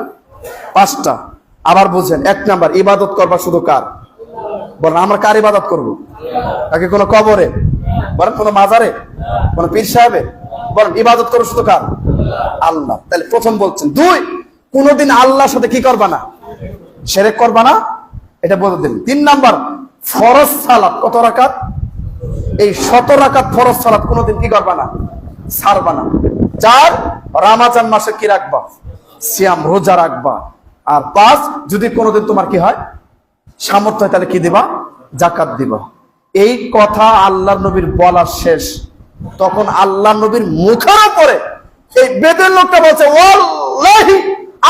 5টা। আবার বুঝেন, 1 নাম্বার, ইবাদত করবা শুধু কার? বলেন আমরা কার ইবাদত করবো? তাকে কোনো কবরে? বলেন কোনো মাজারে? কোনো পীর সাহেবে? বলেন ইবাদত করবো শুধু কার? আল্লাহ। তাহলে প্রথম বলছেন। 2, কোনোদিন আল্লাহর সাথে কি করবা না? শিরক করবা না, এটা বলে দিন। 3 নাম্বার, ফরজ সালাত কত রাকাত? এই 17 রাকাত ফরজ সালাত কোনোদিন কি করবা না? ছাড়বা না। 4, রমজান মাসে কি রাখবা? সিয়াম, রোজা রাখবা। আর 5, যদি কোনোদিন তোমার কি হয় সামর্থ্য হয় তাহলে কি দিবা? যাকাত দিবা। এই কথা আল্লাহর নবীর বলা শেষ, তখন আল্লাহর নবীর মুখের উপরে এই বেদের লোকটা বলছে, ওয়াল্লাহি,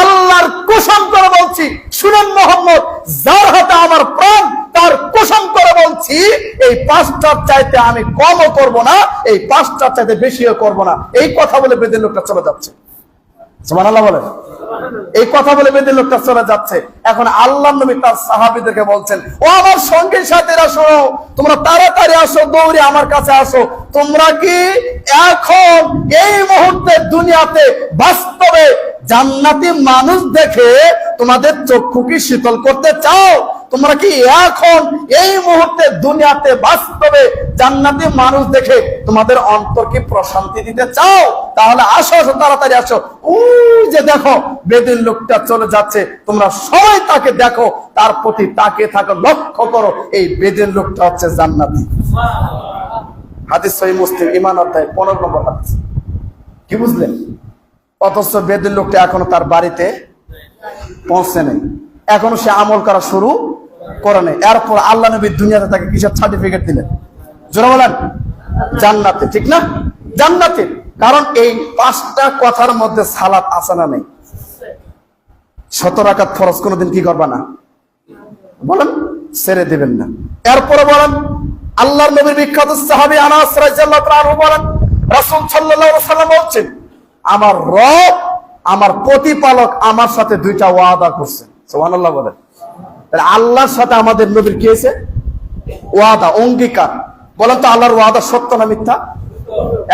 আল্লাহর কসম করে বলছি, শুনেন মুহাম্মদ, যার হাতে আমার প্রাণ, তার কসম করে বলছি, এই 5টার চাইতে আমি কমও করব না, এই 5টার চাইতে বেশিও করব না। এই কথা বলে বেদের লোকটা চলে যাচ্ছে। সুবহানাল্লাহ বলেন। এই কথা বলে বেদের লোকটা চলে যাচ্ছে। এখন আল্লাহর নবী তার সাহাবীদেরকে বলছেন, ও আমার সঙ্গী সাথীরা শোনো, তোমরা তাড়াতাড়ি আসো, দৌড়ে আমার কাছে আসো। তোমরা কি এখন এই মুহূর্তে দুনিয়াতে বাস্তবে জান্নাতি মানুষ দেখে তোমাদের চক্ষু কি শীতল করতে চাও? তোমরা কি এখন এই মুহূর্তে দুনিয়াতে বাস্তবে জান্নাতি মানুষ দেখে তোমাদের অন্তর কি প্রশান্তি দিতে চাও? তাহলে আসো, আসো, তাড়াতাড়ি আসো। ওই যে দেখো বেদিন লোকটা চলে যাচ্ছে, তোমরা সবাই তাকে দেখো, তার প্রতি তাকিয়ে থাকো, লক্ষ্য করো, এই বেদিন লোকটা হচ্ছে জান্নাতি। হাদিস সহিহ মুসলিম ঈমান অধ্যায় 15 নম্বর হাদিস। কি বুঝলেন? অথচ বেদের লোকটা এখনো তার বাড়িতে পৌঁছে নেই, এখনো সে আমল করা শুরু করে নেই। এরপর আল্লাহ নবী দুনিয়াতে তাকে কিসের সার্টিফিকেট দিলেন? জোরে বলেন, জান্নাতে। ঠিক না? জান্নাতে। কারণ এই 5টা কথার মধ্যে সালাত আছে না নেই? 17 রাকাত ফরজ কোনোদিন কি করবা না? বলেন, ছেড়ে দিবেন না। এরপরে বলেন, আল্লাহর নবীর বিখ্যাত সাহাবী আনাস রাদিয়াল্লাহু তাআলা আনহু বলেন, রাসূল সাল্লাল্লাহু আলাইহি ওয়াসাল্লাম বলেন, আমার রব, আমার প্রতিপালক আমার সাথে 2টা ওয়াদা করছেন। সুবহানাল্লাহ বলেন। তাহলে আল্লাহর সাথে আমাদের নবীর কি হয়েছে? ওয়াদা, অঙ্গীকার। বলেন তো আল্লাহর ওয়াদা সত্য না মিথ্যা?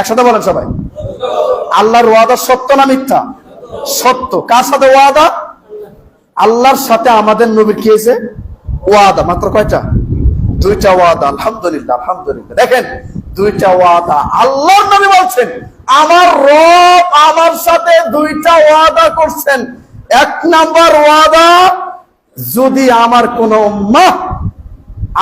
একসাথে বলেন সবাই, আল্লাহর ওয়াদা সত্য না মিথ্যা? সত্য। কার সাথে ওয়াদা? আল্লাহর সাথে আমাদের নবীর কি হয়েছে? ওয়াদা। মাত্র কয়টা? 2টা ওয়াদা। আলহামদুলিল্লাহ, আলহামদুলিল্লাহ। দেখেন, 2টা ওয়াদা। আল্লাহর নবী বলছেন, আমার রব আমার সাথে 2টা ওয়াদা করছেন। 1 নাম্বার ওয়াদা, যদি আমার কোন উম্মাহ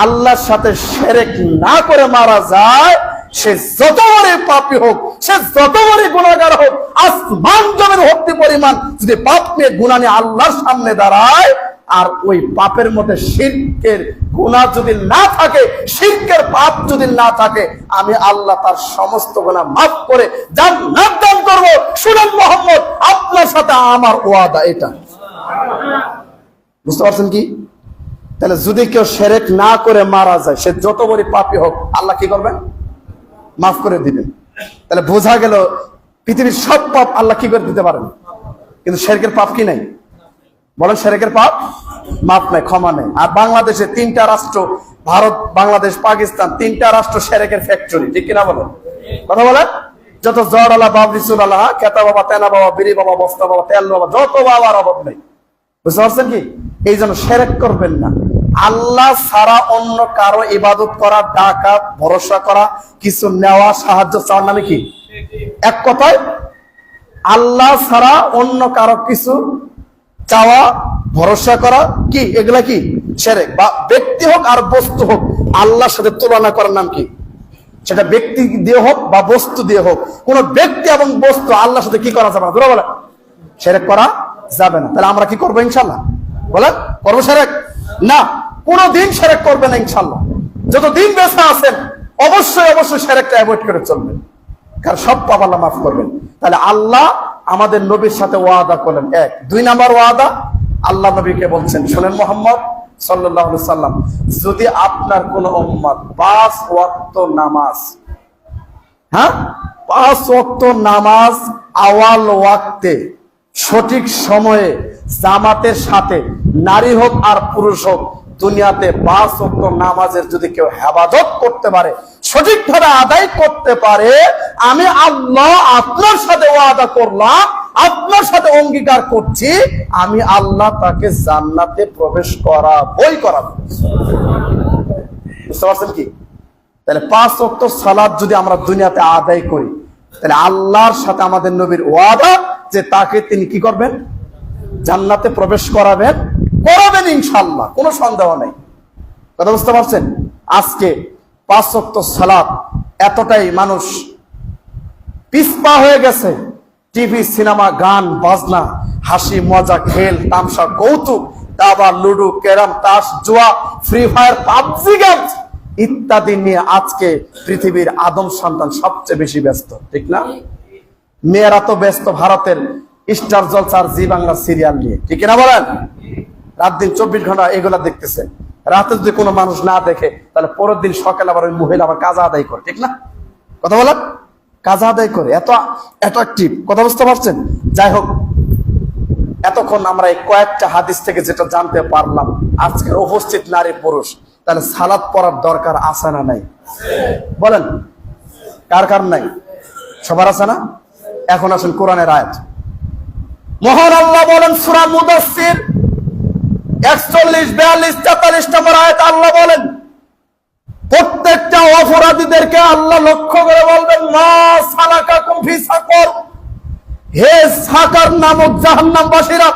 আল্লাহর সাথে শিরক না করে মারা যায়, সে যত বড় পাপী হোক, সে যত বড় গুনাহগার হোক, আসমান জমির ভক্তি পরিমাণ যদি পাপ নিয়ে গুনাহ নিয়ে আল্লাহর সামনে দাঁড়ায়, আর ওই পাপের মধ্যে শিরকের গুনাহ যদি না থাকে, শিরকের পাপ যদি না থাকে, আমি আল্লাহ তার সমস্ত গুনাহ মাফ করে জান্নাত দান করব। শুনুন মুহাম্মদ, আপনার সাথে আমার ওয়াদা এটা। বুঝতে পারছেন কি? তাহলে যদি কেউ শিরক না করে মারা যায়, সে যত বড় পাপী হোক, আল্লাহ কি করবেন? মাফ করে দিবেন। তাহলে বোঝা গেল পৃথিবীর সব পাপ আল্লাহ কি করে দিতে পারেন, কিন্তু শিরকের পাপ কি নাই? বলেন, শিরকের পাপ মাফ নাই, ক্ষমা নেই। আর বাংলাদেশে 3টা রাষ্ট্র, ভারত, বাংলাদেশ, পাকিস্তান, 3টা রাষ্ট্র শিরকের ফ্যাক্টরি। ঠিক কিনা বলেন? কথা বলেন। যত জড়ালা বাবরি সুরালা, খেতা বাবা, তেনা বাবা, বিড়ি বাবা, বস্তা বাবা, তেল বাবা, যত বাবার অভাব নেই। বুঝতে পারছেন কি? এই জন্য শিরক করবেন না। আল্লাহ ছাড়া অন্য কারো ইবাদত করা, ডাকা, ভরসা করা, কিছু নেওয়া, সাহায্য চাওয়ার নামে কি? এক কথায়, আল্লাহ ছাড়া অন্য কারো কিছু চাওয়া, ভরসা করা, কি এগুলা কি? শিরক। বা ব্যক্তি হোক আর বস্তু হোক, আল্লাহর সাথে তুলনা করার নাম কি? সেটা ব্যক্তি দিয়ে হোক বা বস্তু দিয়ে হোক, কোন ব্যক্তি এবং বস্তু আল্লাহর সাথে কি করা যাবে না? ধরে বলেন, শিরক করা যাবে না। তাহলে আমরা কি করবো ইনশাল্লাহ? বলেন, করবো শিরক? না, কোনদিন শিরক করবে না ইনশাল্লাহ। যতদিন বেঁচে আছেন অবশ্যই অবশ্যই শিরকটা অ্যাভয়েড করে চলবেন, কারণ সব পাপ আল্লাহ মাফ করবেন। তাহলে আল্লাহ আমাদের নবীর সাথে ওয়াদা করলেন। 1। 2 নাম্বার ওয়াদা, আল্লাহ নবীকে বলছেন, শুনেন মুহাম্মদ সাল্লাল্লাহু আলাইহি সাল্লাম, যদি আপনার কোন উম্মত 5 ওয়াক্ত নামাজ, 5 ওয়াক্ত নামাজ আওয়াল ওয়াক্তে সঠিক সময়ে জামাতের সাথে, নারী হোক আর পুরুষ হোক, দুনিয়াতে 5 ওয়াক্ত নামাজের যদি কেউ হেফাজত করতে পারে, সঠিকভাবে আদায় করতে পারে, আমি আল্লাহ আপনার সাথে ওয়াদা করলাম, আপনার সাথে অঙ্গীকার করছি, আমি আল্লাহ তাকে জান্নাতে প্রবেশ করাবই করাবো। বুঝতে পারছেন কি? তাহলে 5 ওয়াক্ত সালাত যদি আমরা দুনিয়াতে আদায় করি, তাহলে আল্লাহর সাথে আমাদের নবীর ওয়াদা যে তাকে তিনি কি করবেন? জান্নাতে প্রবেশ করাবেন ইনশাআল্লাহ, কোনো সন্দেহ নেই। কথা বুঝতে পারছেন? আজকে 5 ওয়াক্ত সালাত এতটাই মানুষ পিছপা হয়ে গেছে, টিভি, সিনেমা, গান, বাজনা, হাসি, মজা, খেল, তামসা, কৌতুক, দাবা, লুডো, ক্যারাম, তাস, জুয়া, ফ্রি ফায়ার, পাবজি গেম ইত্যাদি নিয়ে আজকে পৃথিবীর আদম সন্তান সবচেয়ে বেশি ব্যস্ত। ঠিক না? মেয়েরা তো ব্যস্ত ভারতের স্টার জলসা আর জি বাংলা সিরিয়াল নিয়ে। ঠিক না বলেন? রাত দিন 24 ঘন্টা এগুলা দেখতেছে। রাতে যদি কোনো মানুষ না দেখে, তাহলে পরের দিন সকালে আবার ওই মহিলা আবার কাজা আদায় করে। ঠিক না? কথা বলেন, কাজা আদায় করে, এত অ্যাট্রাকটিভ। কথা বুঝতে পারছেন? যাই হোক, এতক্ষণ আমরা এই কয়েকটা হাদিস থেকে যেটা জানতে পারলাম, আজকের উপস্থিত নারী পুরুষ, তাহলে সালাত পড়ার দরকার আছে না নাই? বলেন, কার কার নাই? সবার আছে না? এখন আসেন কোরআনের আয়াত। মহান আল্লাহ বলেন সূরা মুদাসসির 41, 42, 43 নম্বর আয়াত, আল্লাহ বলেন প্রত্যেকটা অপরাধীদেরকে আল্লাহ লক্ষ্য করে বলবেন, মা সালাকাকুম ফি সাকর, হে সাকার নামক জাহান্নামবাসীরা,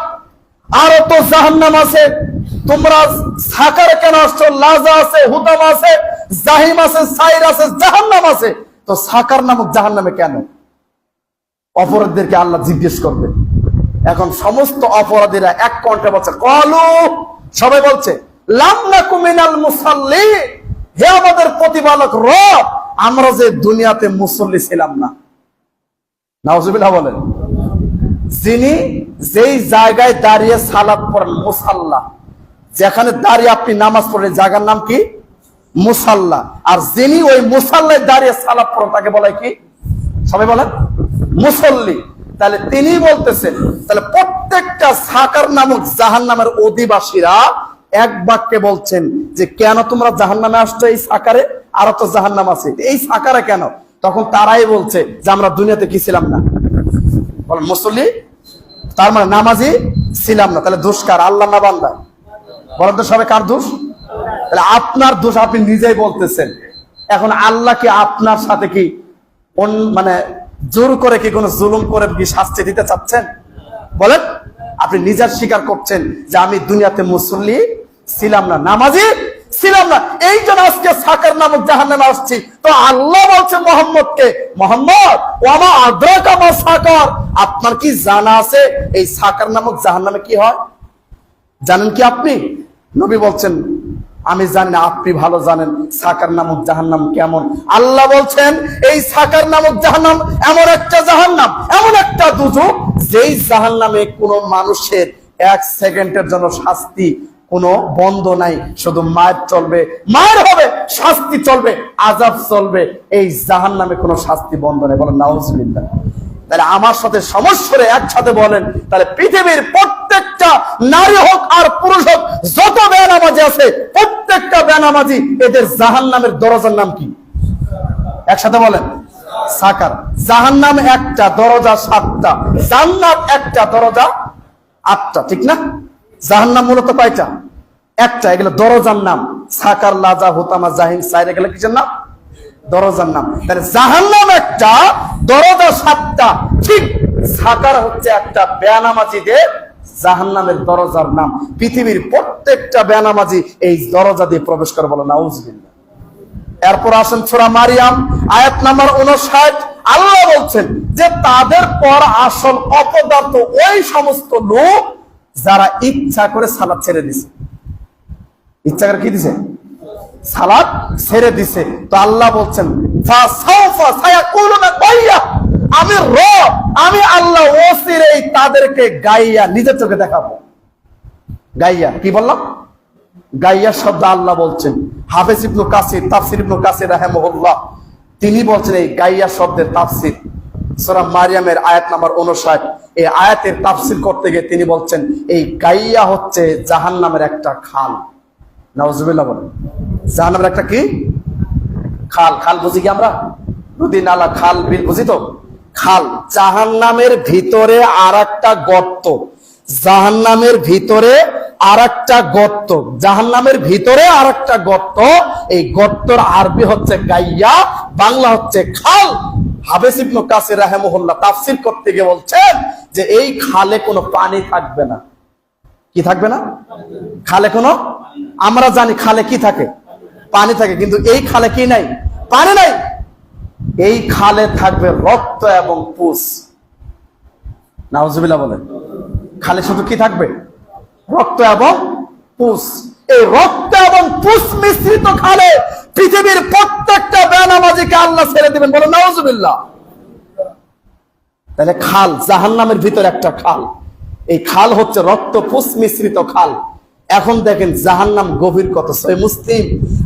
আরো তো জাহান্নাম আছে, তোমরা সাকারে কেন আসছো? লাজা আছে, হুতাম আছে, জাহিম আছে, সাইর আছে, জাহান্নাম আছে, তো সাকার নামক জাহান্নামে কেন? অপরাধীদেরকে আল্লাহ জিজ্ঞেস করবে। এখন সমস্ত অপরাধীরা এক কণ্ঠে বলছে, ক্বালু, সবাই বলছে, লাম নাকু মিনাল মুসাল্লিন, হে আমাদের প্রতিপালক রব, আমরা যে দুনিয়াতে মুসল্লি ছিলাম না। নাউজুবিল্লাহ বলেন। যিনি যেই জায়গায় দাঁড়িয়ে সালাত পড়েন, মুসাল্লা, যেখানে দাঁড়িয়ে আপনি নামাজ পড়েন, জায়গার নাম কি? মুসাল্লা। আর যিনি ওই মুসাল্লায় দাঁড়িয়ে সালাত পড়েন তাকে বলে কি? সবাই বলেন মুসল্লি। তাহলে তিনি বলতেছেন, তাহলে প্রত্যেকটা সাকার নামক জাহান্নামের অধিবাসীরা এক বাক্যে বলছেন যে কেন তোমরা জাহান্নামে আসছো? এই সাকারে আরো তো জাহান্নাম আছে, এই সাকারে কেন? তখন তারাই বলছে যে আমরা দুনিয়াতে কি ছিলাম না? বলেন মুসল্লি, তার মানে নামাজি ছিলাম না। তাহলে দোষ কার? আল্লাহ না বান্দা? বলেন তো সবাই, কার দোষ? তাহলে আপনার দোষ, আপনি নিজেই বলতেছেন। এখন আল্লাহ কি আপনার সাথে কি মানে জোর করে কি কোনো জুলুম করে কি শাস্তি দিতে চাচ্ছেন? বলেন। আপনি নিজের স্বীকার করছেন যে আমি দুনিয়াতে মুসল্লি ছিলাম না, নামাজি ছিলাম না, এই জন্য আজকে সাকার নামক জাহান্নামে আসছি। তো আল্লাহ বলছে মোহাম্মদকে, মোহাম্মদ, ওয়ামা আদরাকা মা সাকার, আপনার কি জানা আছে এই সাকার নামক জাহান্নামে কি হয়? জানেন কি আপনি? নবী বলছেন, আমি জানি না, আপনি ভালো জানেন সাকার নামক জাহান্নাম কেমন। আল্লাহ বলছেন, এই সাকার নামক জাহান্নাম এমন একটা জাহান্নাম, এমন একটা দুজক, যেই জাহান্নামে কোনো মানুষের এক সেকেন্ডের জন্য শাস্তি কোনো বন্ধ নাই, শুধু মায়ের চলবে, মায়ের হবে, শাস্তি চলবে, আযাব চলবে, এই জাহান্নামে কোনো শাস্তি বন্ধ নেই। বলেন নাউজুবিল্লাহ। তাহলে আমার সাথে সমস্যারে একসাথে বলেন, তাহলে পৃথিবীর প্রত্যেকটা নারী হোক আর পুরুষ হোক, যত বেনামাজি আছে, প্রত্যেকটা বেনামাজি, এদের জাহান্নামের দরজার নাম কি? একসাথে বলেন, সাকার। জাহান্নাম একটা, দরজা 7টা, জান্নাত একটা, দরজা 8টা, ঠিক না? জাহান্নাম মূলত কয়টা? একটা। এগুলো দরজার নাম। সাকার, লাজা, হুতামা, জাহিম, সাইর, এগুলো কিসের নাম? দরজার নাম। তাহলে জাহান্নাম একটা, দরজা 7টা, ঠিক সাকার হচ্ছে একটা বেনামাজিদের জাহান্নামের দরজার নাম। পৃথিবীর প্রত্যেকটা বেনামাজি এই দরজা দিয়ে প্রবেশ করে। বলো নাউজুবিল্লাহ। এরপর আসেন সূরা মারিয়াম আয়াত নাম্বার 59। আল্লাহ বলছেন যে তাদের পর আসল অপদার্থ ওই সমস্ত লোক যারা ইচ্ছা করে সালাত ছেড়ে দিছে। ইচ্ছা করে কি দিছে? সালাত ছেড়ে দিছে। তো আল্লাহ বলছেন, আমি রব, আমি আল্লাহ ওসিরেই তাদেরকে গাইয়া নিজের চোখে দেখাবো। গাইয়া কি বললাম? গাইয়া শব্দ আল্লাহ বলছেন। হাফেজ ইবনে কাসির, তাফসীর ইবনে কাসির রাহিমাহুল্লাহ, তিনি বলছেন এই গাইয়া শব্দের তাফসীর সূরা মারিয়ামের আয়াত নাম্বার 59, এই আয়াতের তাফসীর করতে গিয়ে তিনি বলছেন এই গাইয়া হচ্ছে জাহান্নামের একটা খাল। নাউজুবিল্লাহ বলেন। জাহান্নামের একটা কি খাল? খাল বুঝি কি আমরা? নদী, নালা, খাল, বিল বুঝি তো? খাল। জাহান্নামের ভিতরে আরেকটা গর্ত, জাহান্নামের ভিতরে আরেকটা গর্ত, জাহান্নামের ভিতরে আরেকটা গর্ত। এই গর্তর আরবি হচ্ছে গাইয়া, বাংলা হচ্ছে খাল। হাফেজ ইবনে কাসির রাহিমাহুল্লাহ তাফসীর করতে গিয়ে বলছেন যে এই খালে কোনো পানি থাকবে না। কি থাকবে না? খালে কোনো, আমরা জানি খালে কি থাকে? পানি থাকে, কিন্তু এই খালে কি নাই? পানি নাই। এই খালে থাকবে রক্ত এবং পুষ। নাউজুবিল্লাহ বলেন। খালে শুধু কি থাকবে? রক্ত এবং পুষ। এই রক্ত এবং পুষ মিশ্রিত খালে পৃথিবীর প্রত্যেকটা বেনামাজিকে আল্লাহ ছেড়ে দিবেন। বলেন নাউজুবিল্লাহ। তাহলে খাল, জাহান্নামের ভিতরে একটা খাল, এই খাল হচ্ছে রক্ত পুষ মিশ্রিত খাল। এখন দেখেন জাহান্নাম গভীর কত। সহিহ মুসলিম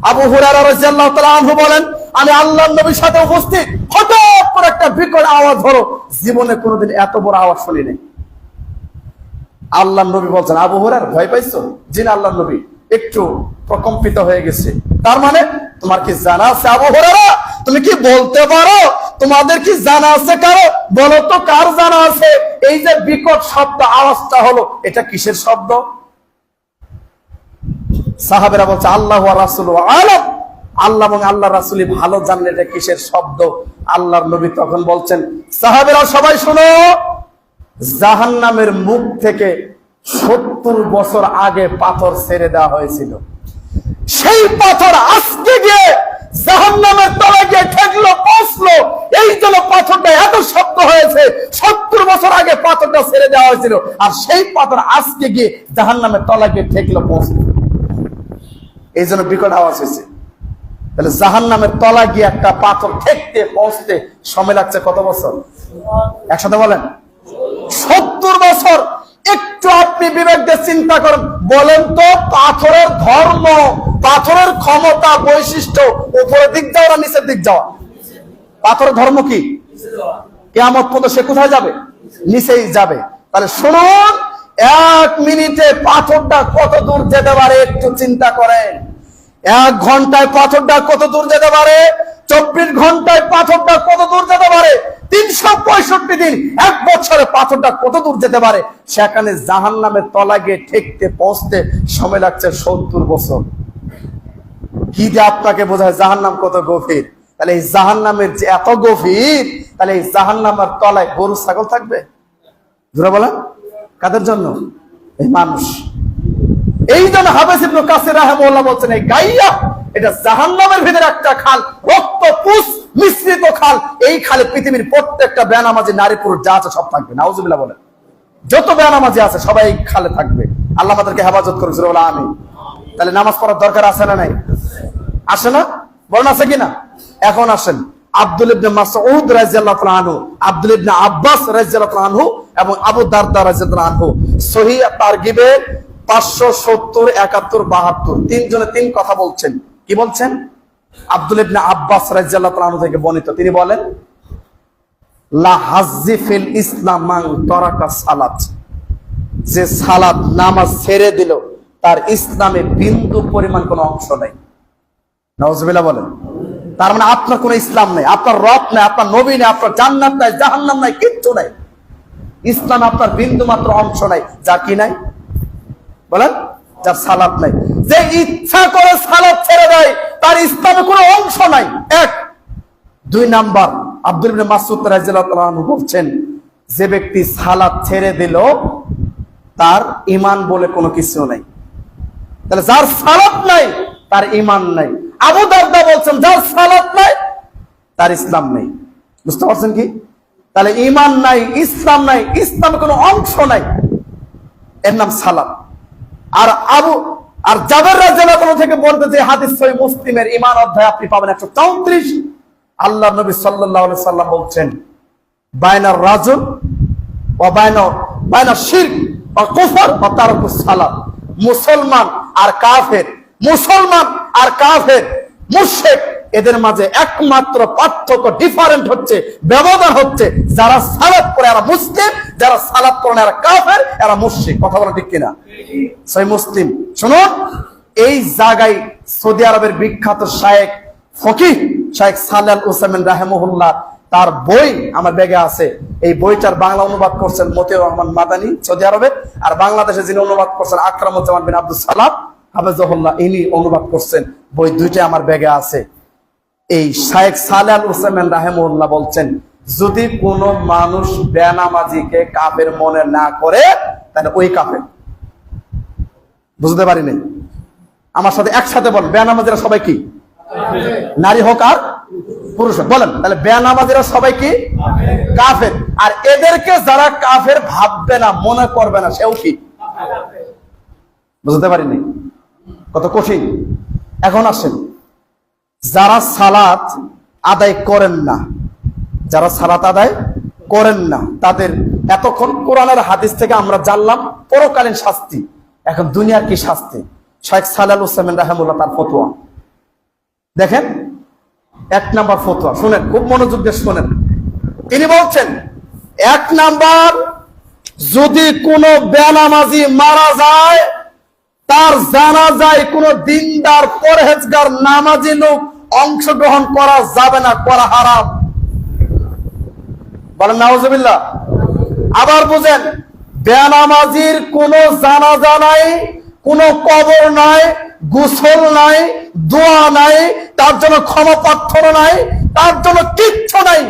আবু হুরায়রা রাদিয়াল্লাহু তাআলা আনহু বলেন, আমি আল্লাহর নবীর সাথে উপস্থিত, হঠাৎ করে একটা বিকট আওয়াজ হলো। জীবনে কোনোদিন এত বড় আওয়াজ শুনি নাই। আল্লাহর নবী বলছেন, আবু হুরায়রা ভয় পাইছো? জি না, আল্লাহর নবী একটু প্রকম্পিত হয়ে গেছে। তার মানে তোমার কি জানা আছে আবু হুরায়রা? তুমি কি বলতে পারো তোমাদের কি জানা আছে কারো? বলো তো কার জানা আছে এই যে বিকট শব্দ আওয়াজটা হলো, এটা কিসের শব্দ? সাহাবেরা বলছে আল্লাহ ওয়া রাসূলুহু আলাম, আল্লাহ এবং আল্লাহ রাসূলই ভালো জানলে এটা কিসের শব্দ। আল্লাহর নবী তখন বলছেন, সাহাবেরা সবাই শোনো, জাহান্নামের মুখ থেকে 70 বছর আগে পাথর ছেড়ে দেওয়া হয়েছিল। সেই পাথর আজকে গিয়ে জাহান্নামের তলায় গিয়ে ঠেকলো, পৌঁছলো। এই জন্য পাথরটা এত শক্ত হয়েছে। 70 বছর আগে পাথরটা ছেড়ে দেওয়া হয়েছিল, আর সেই পাথর আজকে গিয়ে জাহান্নামের তলায় গিয়ে ঠেকলো, পৌঁছলো। এই জন্য বিকট আওয়াজ হয়েছে। তাহলে জাহান্নামের তলায় গিয়ে একটা পাথর ঠেকতে পৌঁছতে সময় লাগছে কত বছর? একসাথে বলেন, 70 বছর। একটু আপনি বিবেক দিয়ে চিন্তা করেন, বলেন তো পাথরের ধর্ম, পাথরের ক্ষমতা, বৈশিষ্ট্য উপরের দিক যাওয়া না নিচের দিক যাওয়া? পাথরের ধর্ম কি? কিয়ামত পর্যন্ত সে কোথায় যাবে? নিচেই যাবে। তাহলে শুনুন, 1 মিনিটে পাথরটা কত দূর যেতে পারে একটু চিন্তা করেন। 1 ঘন্টায় পাথরটা কত দূর যেতে পারে? 24 ঘন্টায় পাথরটা কত দূর যেতে পারে? 365 দিন, 1 বছরে পাথরটা কত দূর যেতে পারে? সেখানে জাহান্নামের তলায় গিয়ে ঠেকতে পৌঁছতে সময় লাগছে 70 বছর। কি যে আপনাকে বোঝায় জাহান্নাম কত গভীর। তাহলে এই জাহান্নামের যে এত গভীর, তাহলে এই জাহান্নামের তলায় গরু ছাগল থাকবে? জোরে বলেন, কাদের জন্য? এই মানুষ। এই জন্য হাফেজ ইবনে কাসির রাহিমাহুল্লাহ বলছেন, এই গাইয়া এটা জাহান্নামের ভিতরে একটা খাল, রক্ত পুষ মিশ্রিত খাল। এই খালে পৃথিবীর প্রত্যেকটা বেনামাজি নারী পুরুষ যা আছে সব থাকবে। নাউজুবিল্লাহ বলেন। যত বেনামাজি আছে সবাই এই খালে থাকবে। আল্লাহ আমাদেরকে হেফাজত করুন, বলে আমিন। তাহলে নামাজ পড়ার দরকার আছে না নাই? আসে না? বলেন আছে কিনা? এখন আসেন, আব্দুল ইবনে মাসউদ রাদিয়াল্লাহু তাআলা আনহু, আব্দুল ইবনে আব্বাস রাদিয়াল্লাহু তাআলা আনহু এবং আবু দারদা রাদিয়াল্লাহু তাআলা আনহু সহিহ তারগিবে 570, 71, 72 তিনজনে 3 কথা বলছেন। কি বলছেন? আব্দুল ইবনে আব্বাস রাদিয়াল্লাহু তাআলা আনহু থেকে বর্ণিত, তিনি বলেন, লা হাজ্জি ফিল ইসলাম মান তারাকা সালাত, যে সালাত নামাজ ছেড়ে দিল তার ইসলামে বিন্দু পরিমাণ কোনো অংশ নাই। নাউজুবিল্লাহ বলেন। তার মানে আপনার কোনো ইসলাম নেই, আপনার রব নেই, আপনার নবী নেই, আপনার জান্নাত নাই, জাহান্নাম নাই, কিচ্ছু নাই। ইসলাম আপনার বিন্দু মাত্র অংশ নাই। যা কি নাই বলেন? যার সালাত নাই। যে ইচ্ছা করে সালাত ছেড়ে দেয় তার ইসলামে কোনো অংশ নাই। 1। 2 নাম্বার, আব্দুল ইবনে মাসউদ রাদিয়াল্লাহু তাআলা আনহু বলছেন, যে ব্যক্তি সালাত ছেড়ে দিল তার ঈমান বলে কোনো কিছু নাই। তাহলে যার সালাত নাই তার ঈমান নাই। আবু দারদা বলছেন, যার সালাত নাই তার ইসলাম নেই। বুঝতে পারছেন কি? তাহলে ঈমান নাই, ইসলাম নাই, ইসলামের কোনো অংশ নাই, এর নাম সালাত। আর জাবের রাদিয়াল্লাহু তাআলা থেকে বলতে, যে হাদিস সহিহ মুসলিমের ঈমান অধ্যায় আপনি পাবেন 134। আল্লাহ নবী সাল্লাল্লাহু আলাইহি সাল্লাম বলছেন, বাইনার রাজুল ওয়া বাইনা শিরক ওয়া কুফর ওয়া তারকুস সালাত, মুসলমান আর কাফের, মুসলমান আর কাফের, মুশরিক, এদের মাঝে একমাত্র পার্থক্য, ডিফারেন্ট হচ্ছে, ব্যবধান হচ্ছে, যারা সালাত পড়ে এরা মুসলিম, যারা সালাত পড়ে না এরা কাফের, এরা মুশরিক। কথা বলা ঠিক কিনা? সহিহ মুসলিম। শুনুন, এই জায়গায় সৌদি আরবের বিখ্যাত শায়েখ ফকিহ শায়েখ সালেহ আল উসাইমিন রাহিমাহুল্লাহ, তার বই আমার ব্যাগে আছে। এই বইটার বাংলা অনুবাদ করছেন মতিউর রহমান মাদানী সৌদি আরবে, আর বাংলাদেশে যিনি অনুবাদ করছেন আকরামুজ্জামান বিন আব্দুল সালাম হাফেজাহুল্লাহ, ইনি অনুবাদ করছেন। বই দুইটাই আমার ব্যাগে আছে। এই শায়েখ সালেহ আল উসাইমিন রাহিমাহুল্লাহ বলছেন, যদি কোনো মানুষ বেনামাজিকে কাফের মনে না করে তাহলে ওই কাফের। বুঝতে পারিনি? আমার সাথে একসাথে বল, বেনামাজিরা সবাই কি? নারী হোক আর পুরুষ হোক। বলেন তাহলে বেনামাজিরা সবাই কি? কাফের। আর এদেরকে যারা কাফের ভাববে না, মনে করবে না, সেও কি? বুঝতে পারিনি? কত কঠিন। এখন আসেন, যারা সালাত আদায় করেন না, যারা সালাত আদায় করেন না, তাদের এতক্ষণ কোরআনের হাদিস থেকে আমরা জানলাম পরকালীন শাস্তি। এখন দুনিয়ার কি শাস্তি? শায়েখ সালেহ আল উসাইমিন রাহিমাহুল্লাহ তার ফতোয়া দেখেন। 1 নাম্বার ফতোয়া শুনেন, খুব মনোযোগ দিয়ে শুনেন। তিনি বলছেন, 1 নাম্বার, যদি কোনো বেনামাজি মারা যায়, তার জানাজায় কোনো দিনদার পরহেজগার নামাজি লোক অংশগ্রহণ করা যাবে না, করা হারাম। বলেন নাউজুবিল্লাহ। আবার বুঝেন, বেনামাজির কোনো জানাজা নাই, কোনো কবর নাই, গোসল নাই, দোয়া নাই, তার জন্য ক্ষমা প্রার্থনা নাই, তার জন্য কিচ্ছু নাই।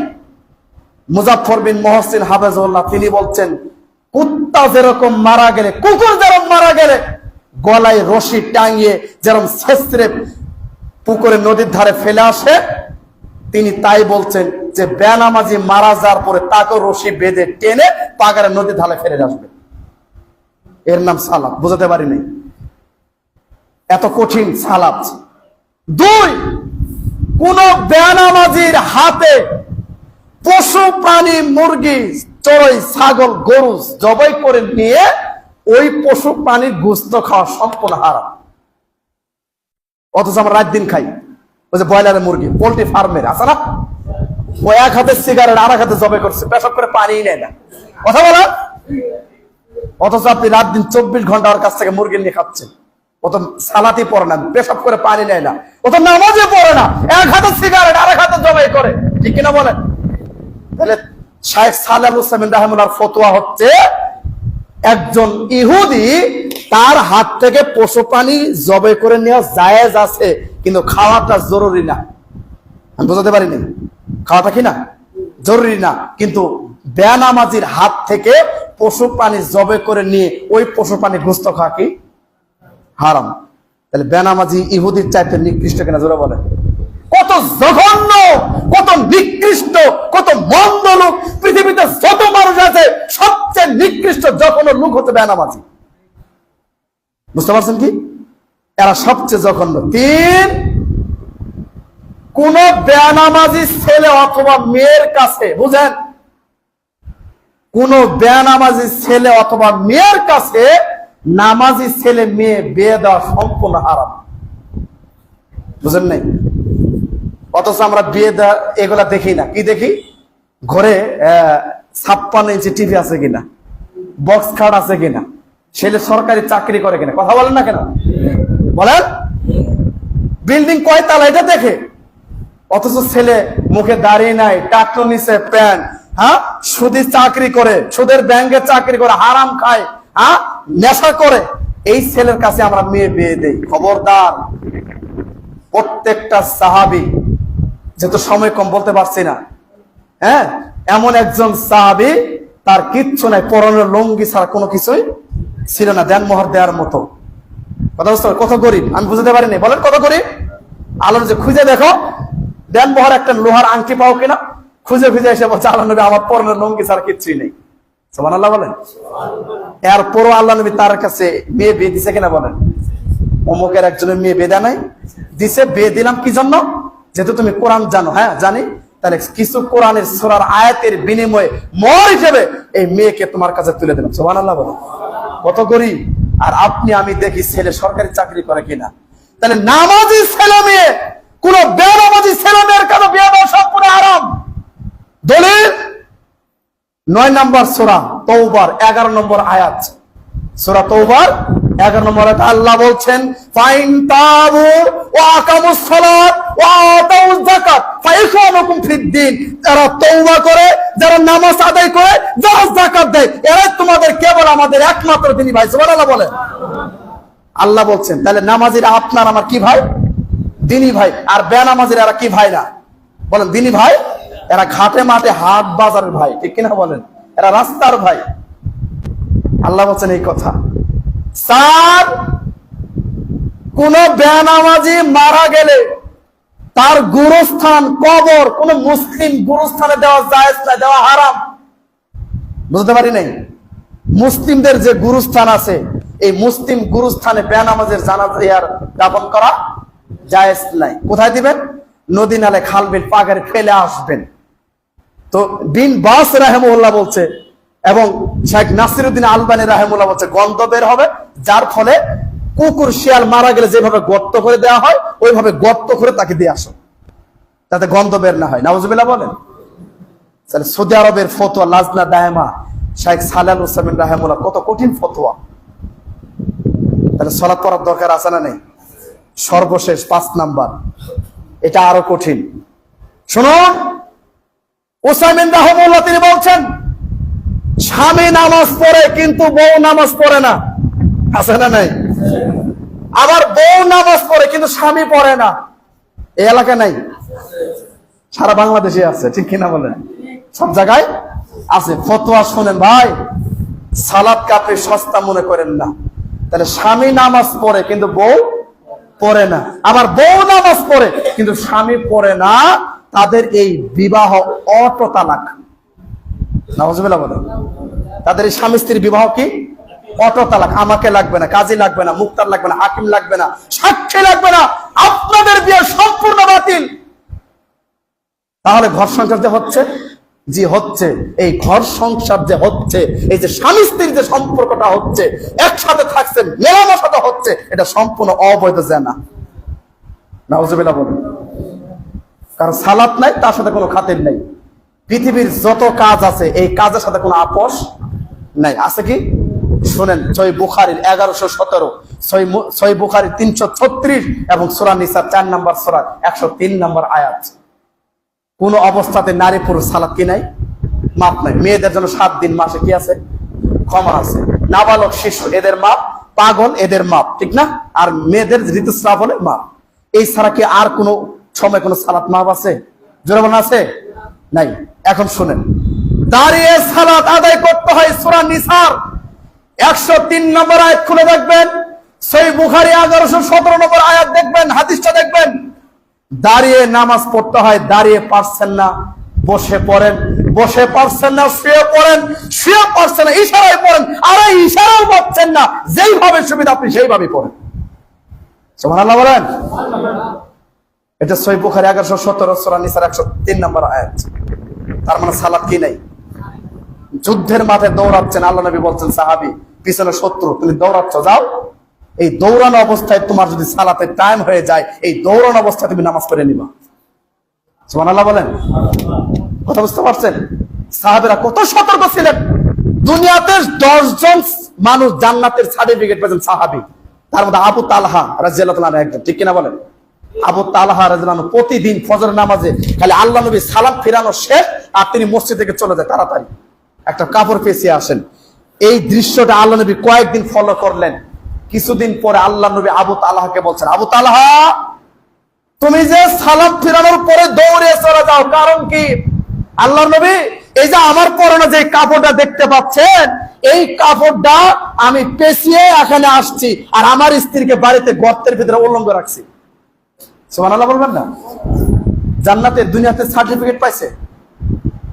মুজাফফর বিন মুহসিন হাফেজাহুল্লাহ তিনি বলছেন, কুত্তা যেরকম মারা গেলে, কুকুর যেরকম মারা গেলে গলায় রশি টাঙিয়ে যেরকম ছেঁচড়ে পুকুরে নদীর ধারে ফেলে আসে, তিনি তাই বলছেন যে বেনামাজি মারা যাওয়ার পরে তাকে রশি বেঁধে টেনে পাগারে নদীর ধারে ফেলে আসবে। এর নাম সালাত। বুঝাতে পারিনি, এত কঠিন সালাত। দুই, কোন বেনামাজির হাতে পশু প্রাণী, মুরগি, চড়ুই, ছাগল, গরু জবাই করে নিয়ে ওই পশু প্রাণীর গোশত খাওয়া সম্পূর্ণ হারাম। অথচ আমরা রাত দিন খাই। ওই যে ব্রয়লারের মুরগি, পোল্ট্রি ফার্মের আছে না, ও এক হাতে সিগারেট আর এক হাতে জবাই করছে, পেশাব করে পানি নেয় না, কথা বলা। অথচ আপনি রাত দিন 24 ঘন্টা ওর কাছ থেকে মুরগি নিয়ে খাচ্ছেন। ও তো সালাতি পড়ে না, পেশাব করে পানি নেয় না, ও তো নামাজে পড়ে না, এক হাতে সিগারেট আর এক হাতে জবাই করে, ঠিক কিনা বলেন? তাহলে শাইখ সালেহ আল উসাইমিন রাহিমাহুল্লাহর ফতোয়া হচ্ছে একজন ইহুদি তার হাত থেকে পশু প্রাণী জবাই করে নেওয়া জায়েজ আছে, কিন্তু খাওয়াটা জরুরি না। আমি বোঝাতে পারিনি, খাওয়াটা কি না জরুরি না, কিন্তু বেনামাজির হাত থেকে পশু প্রাণী জবাই করে নিয়ে ওই পশু প্রাণী গোশত খাওয়া কি হারাম। তাহলে বেনামাজি ইহুদির চাইতে নিকৃষ্ট কিনা জোরে বলেন? কত জঘন্য, কত নিকৃষ্ট, কত মন্দ লোক পৃথিবীতে যত মানুষ আছে, সবচেয়ে নিকৃষ্ট জঘন্য লোক হতে বেনামাজি। বুঝতে পারছেন কি? এরা সবচেয়ে জঘন্য। তিন, কোন বেনামাজি ছেলে অথবা মেয়ের কাছে, বুঝেন, কোন বেনামাজি ছেলে অথবা মেয়ের কাছে নামাজি ছেলে মেয়ে বিয়ে দেওয়া সম্পূর্ণ হারাম। বুঝেন নাই? অথচ আমরা বিয়ে দেওয়া এগুলা দেখি না। কি দেখি? ঘরে 56 ইঞ্চি টিভি আছে কিনা, বক্স খাট আছে কিনা, ছেলে সরকারি চাকরি করে কিনা, কথা বলেন না কেন? বলেন, বিল্ডিং কয় তালা এটা দেখে। অথচ ছেলে মুখে দাঁড়িয়ে নাই, টাকলো নিচে প্যান্ট, হ্যাঁ, সুদি চাকরি করে, সুদের ব্যাংকে চাকরি করে, হারাম খায়, হ্যাঁ, নেশা করে, এই ছেলের কাছে আমরা মেয়ে বিয়ে দেই। খবরদার। প্রত্যেকটা সাহাবী, যেহেতু সময় কম বলতে পারছি না, হ্যাঁ, এমন একজন সাহাবী তার কিচ্ছু নাই, পরনের লুঙ্গি ছাড়া কোনো কিছুই ছিল না, দেন মোহর দেওয়ার মতো। কথা বুঝতে পারেন? কত গরিব আমি বুঝতে পারিনি, বলেন কত গরিব। আলোর যে খুঁজে দেখো, দেন মোহর একটা লোহার আংটি পাও কিনা, খুঁজে খুঁজে এসে বলছে আল্লাহ নবী আমার পরনের লুঙ্গি ছাড়া কিচ্ছুই নেই। সুবহানাল্লাহ বলেন। এরপরও আল্লাহ নবী তার কাছে মেয়ে বিয়ে দিছে কিনা বলেন? অমুকের একজনের মেয়ে বিয়ে দেয় নাই, দিছে। বিয়ে দিলাম কি জন্য? যেহেতু তুমি কোরআন জানো। হ্যাঁ জানি। তাহলে কিছু কোরআনের সূরার আয়াতের বিনিময়ে মোহর হিসেবে এই মেয়েকে তোমার কাছে তুলে দিলাম। সুবহানাল্লাহ বলেন। কত গরিব। আর আপনি আমি দেখি ছেলে সরকারি চাকরি করে কিনা। তাহলে নামাজি ছেলে মেয়ে, কোন বেনামাজি ছেলে মেয়ের কাছে বিয়ে দেওয়া সম্পূর্ণ হারাম। দলিল 9 নম্বর সূরা তাওবার 11 নম্বর আয়াত। সূরা তাওবার 11 নম্বর আয়াতে আল্লাহ বলছেন, ফাইন তাবু ওয়া আকামুস সালাত ওয়া আতাউয যাকাত ফাইখওয়ানুকুম ফিদ্দিন। যারা তওবা করে, যারা নামাজ আদায় করে, যারা যাকাত দেয়, এরাই তোমাদের কেবল আমাদের একমাত্র দিনী ভাই। সুবহানাল্লাহ বলেন। আল্লাহ বলছেন তাহলে নামাজিরা আপনার আমার কি ভাই? দিনী ভাই। আর বেনামাজিরা এরা কি ভাই না? বলেন দিনী ভাই। এরা ঘাটে মাঠে হাট বাজারের ভাই, ঠিক কিনা বলেন? এরা রাস্তার ভাই। আল্লাহ বলছেন এই কথা। স্যার, কোন বেনামাজি মারা গেলে তার গুরুস্থান, কবর কোন মুসলিম গুরুস্থানে দেওয়া জায়েজ না, দেওয়া হারাম। বুঝতে পারি নাই? মুসলিমদের যে গুরুস্থান আছে, এই মুসলিম গুরুস্থানে বেনামাজের জানাজার দাফন করা জায়েজ নাই। কোথায় দিবেন? নদী নালে, খাল বিল, পাগারে ফেলে আসবেন। তো বিন বাস রাহিমাহুল্লাহ বলছে এবং শেখ নাসিরউদ্দিন আলবানী রাহিমাহুল্লাহ বলছে গন্ধ বের হবে, যার ফলে কুকুর শিয়াল মারা গেলে যেভাবে গর্ত করে দেওয়া হয় ওইভাবে গর্ত করে তাকে দিয়ে আসো, যাতে গন্ধ বের না হয়। নাউজুবিল্লাহ বলেন। তাহলে সৌদি আরবের ফতোয়া লাজনা দায়মা শেখ সালেহ আল উসাইমিন রাহিমাহুল্লাহ, কত কঠিন ফতোয়া। তাহলে সালাত পড়ার দরকার আছে না নেই? সর্বশেষ 5 নাম্বার, এটা আরো কঠিন। শুনুন, উসাইমিন রাহিমাহুল্লাহ তিনি বলছেন, স্বামী নামাজ পড়ে কিন্তু বউ নামাজ পড়ে না, আছে না নাই? আবার বউ নামাজ পড়ে কিন্তু স্বামী পড়ে না, এই এলাকা নাই? সারা বাংলাদেশে আছে, ঠিক কিনা বলেন? সব জায়গায় আছে। ফতোয়া শোনেন ভাই, সালাত কাপে সস্তা মনে করেন না। তাহলে স্বামী নামাজ পড়ে কিন্তু বউ পড়ে না, আবার বউ নামাজ পড়ে কিন্তু স্বামী পড়ে না, তাদের এই বিবাহ অটো তালাক। নাউজুবিল্লাহ বলেন। তাদের এই স্বামী স্ত্রীর বিবাহ কি? অটো তালাক। আমাকে লাগবে না, কাজী লাগবে না, মুক্তার লাগবে না, হাকিম লাগবে না, সাক্ষী লাগবে না, আপনাদের বিয়ে সম্পূর্ণ বাতিল। তাহলে ঘর সংসার যে হচ্ছে, জি হচ্ছে, এই ঘর সংসার যে হচ্ছে, এই যে স্বামী স্ত্রীর যে সম্পর্কটা হচ্ছে, একসাথে থাকছে, মেলামেশা হচ্ছে, এটা সম্পূর্ণ অবৈধ জানা। নাউজুবিল্লাহ বলেন। কারণ সালাত নাই, তার সাথে কোনো খাতির নাই। পৃথিবীর যত কাজ আছে এই কাজের সাথে কোনো আপোষ নাই। আছে কি? শুনেন, সহিহ বুখারীর 1117, সহিহ বুখারীর 336 এবং সূরা নিসা 4 নম্বর সূরা 103 নম্বর আয়াত। কোন অবস্থাতে নারী পুরুষ সালাত কি নাই? মাপ নাই। মেয়েদের জন্য 7 দিন মাসে কি আছে? ক্ষমা আছে। নাবালক শিশু এদের মাপ, পাগল এদের মাপ, ঠিক না? আর মেয়েদের ঋতুস্রাব হলে মাপ। এই ছাড়া কি আর কোন সময় কোন সালাত মাপ আছে? জোরে বলেন আছে? নাই। এখন শুনেন, দাঁড়িয়ে সালাত আদায় করতে হয়। সূরা নিসার 103 নম্বর আয়াত খুলে দেখবেন, সহিহ বুখারী 1117 নম্বর আয়াত দেখবেন, হাদিসটা দেখবেন। দাঁড়িয়ে নামাজ পড়তে হয়। দাঁড়িয়ে পারছেন না, বসে পড়েন। বসে পারছেন না, শুয়ে পড়েন। শুয়ে পারছেন না, ইশারায় পড়েন। আর ইশারাও পাচ্ছেন না, যেইভাবে সুবিধা আপনি সেইভাবেই পড়েন। সুবহানাল্লাহ বলেন। এটা সহিহ বুখারী 1117 সূরা নিসার 103 নম্বর আয়াত। তার মানে সালাত কি নাই? যুদ্ধের মাঠে দৌড়াচ্ছেন, আল্লাহ নবী বলছেন সাহাবী পিছনে শত্রু, তুমি দৌড়াচ্ছ, যাও। এই দৌড়ানো অবস্থায় তোমার যদি সালাতের টাইম হয়ে যায়, এই দৌড়ানো অবস্থায় তুমি নামাজ পড়ে নিবা। সুবহানাল্লাহ বলেন। কথা বুঝতে পারছেন? সাহাবীরা কত সতর্ক ছিলেন। দুনিয়াতে 10 জন মানুষ জান্নাতের সার্টিফিকেট পেয়েছেন সাহাবী, তার মধ্যে আবু তালহা রাদিয়াল্লাহু তাআলা একজন, ঠিক কিনা বলেন? আবু তালহা রাদিয়াল্লাহু আনহু প্রতিদিন ফজরের নামাজে খালি আল্লাহ নবী সালাম ফিরানো শেষ আর তিনি মসজিদ থেকে চলে যায়, তাড়াতাড়ি একটা কাপড় পেঁচিয়ে আসেন। এই দৃশ্যটা আল্লাহ নবী কয়েকদিন ফলো করলেন। কিছুদিন পরে আল্লাহ নবী আবু তালহাকে বলছেন, আবু তালহা, তুমি যে সালাম ফিরানোর পরে দৌড়ে চলে যাও, কারণ কি? আল্লাহ নবী, এই যে আমার পরনে যে কাপড়টা দেখতে পাচ্ছেন, এই কাপড়টা আমি পেঁচিয়ে এখানে আসছি, আর আমার স্ত্রীকে বাড়িতে গর্তের ভিতরে উলঙ্গ রাখছি। সুবহানাল্লাহ বলবেন না? জান্নাতের দুনিয়াতে সার্টিফিকেট পাইছে।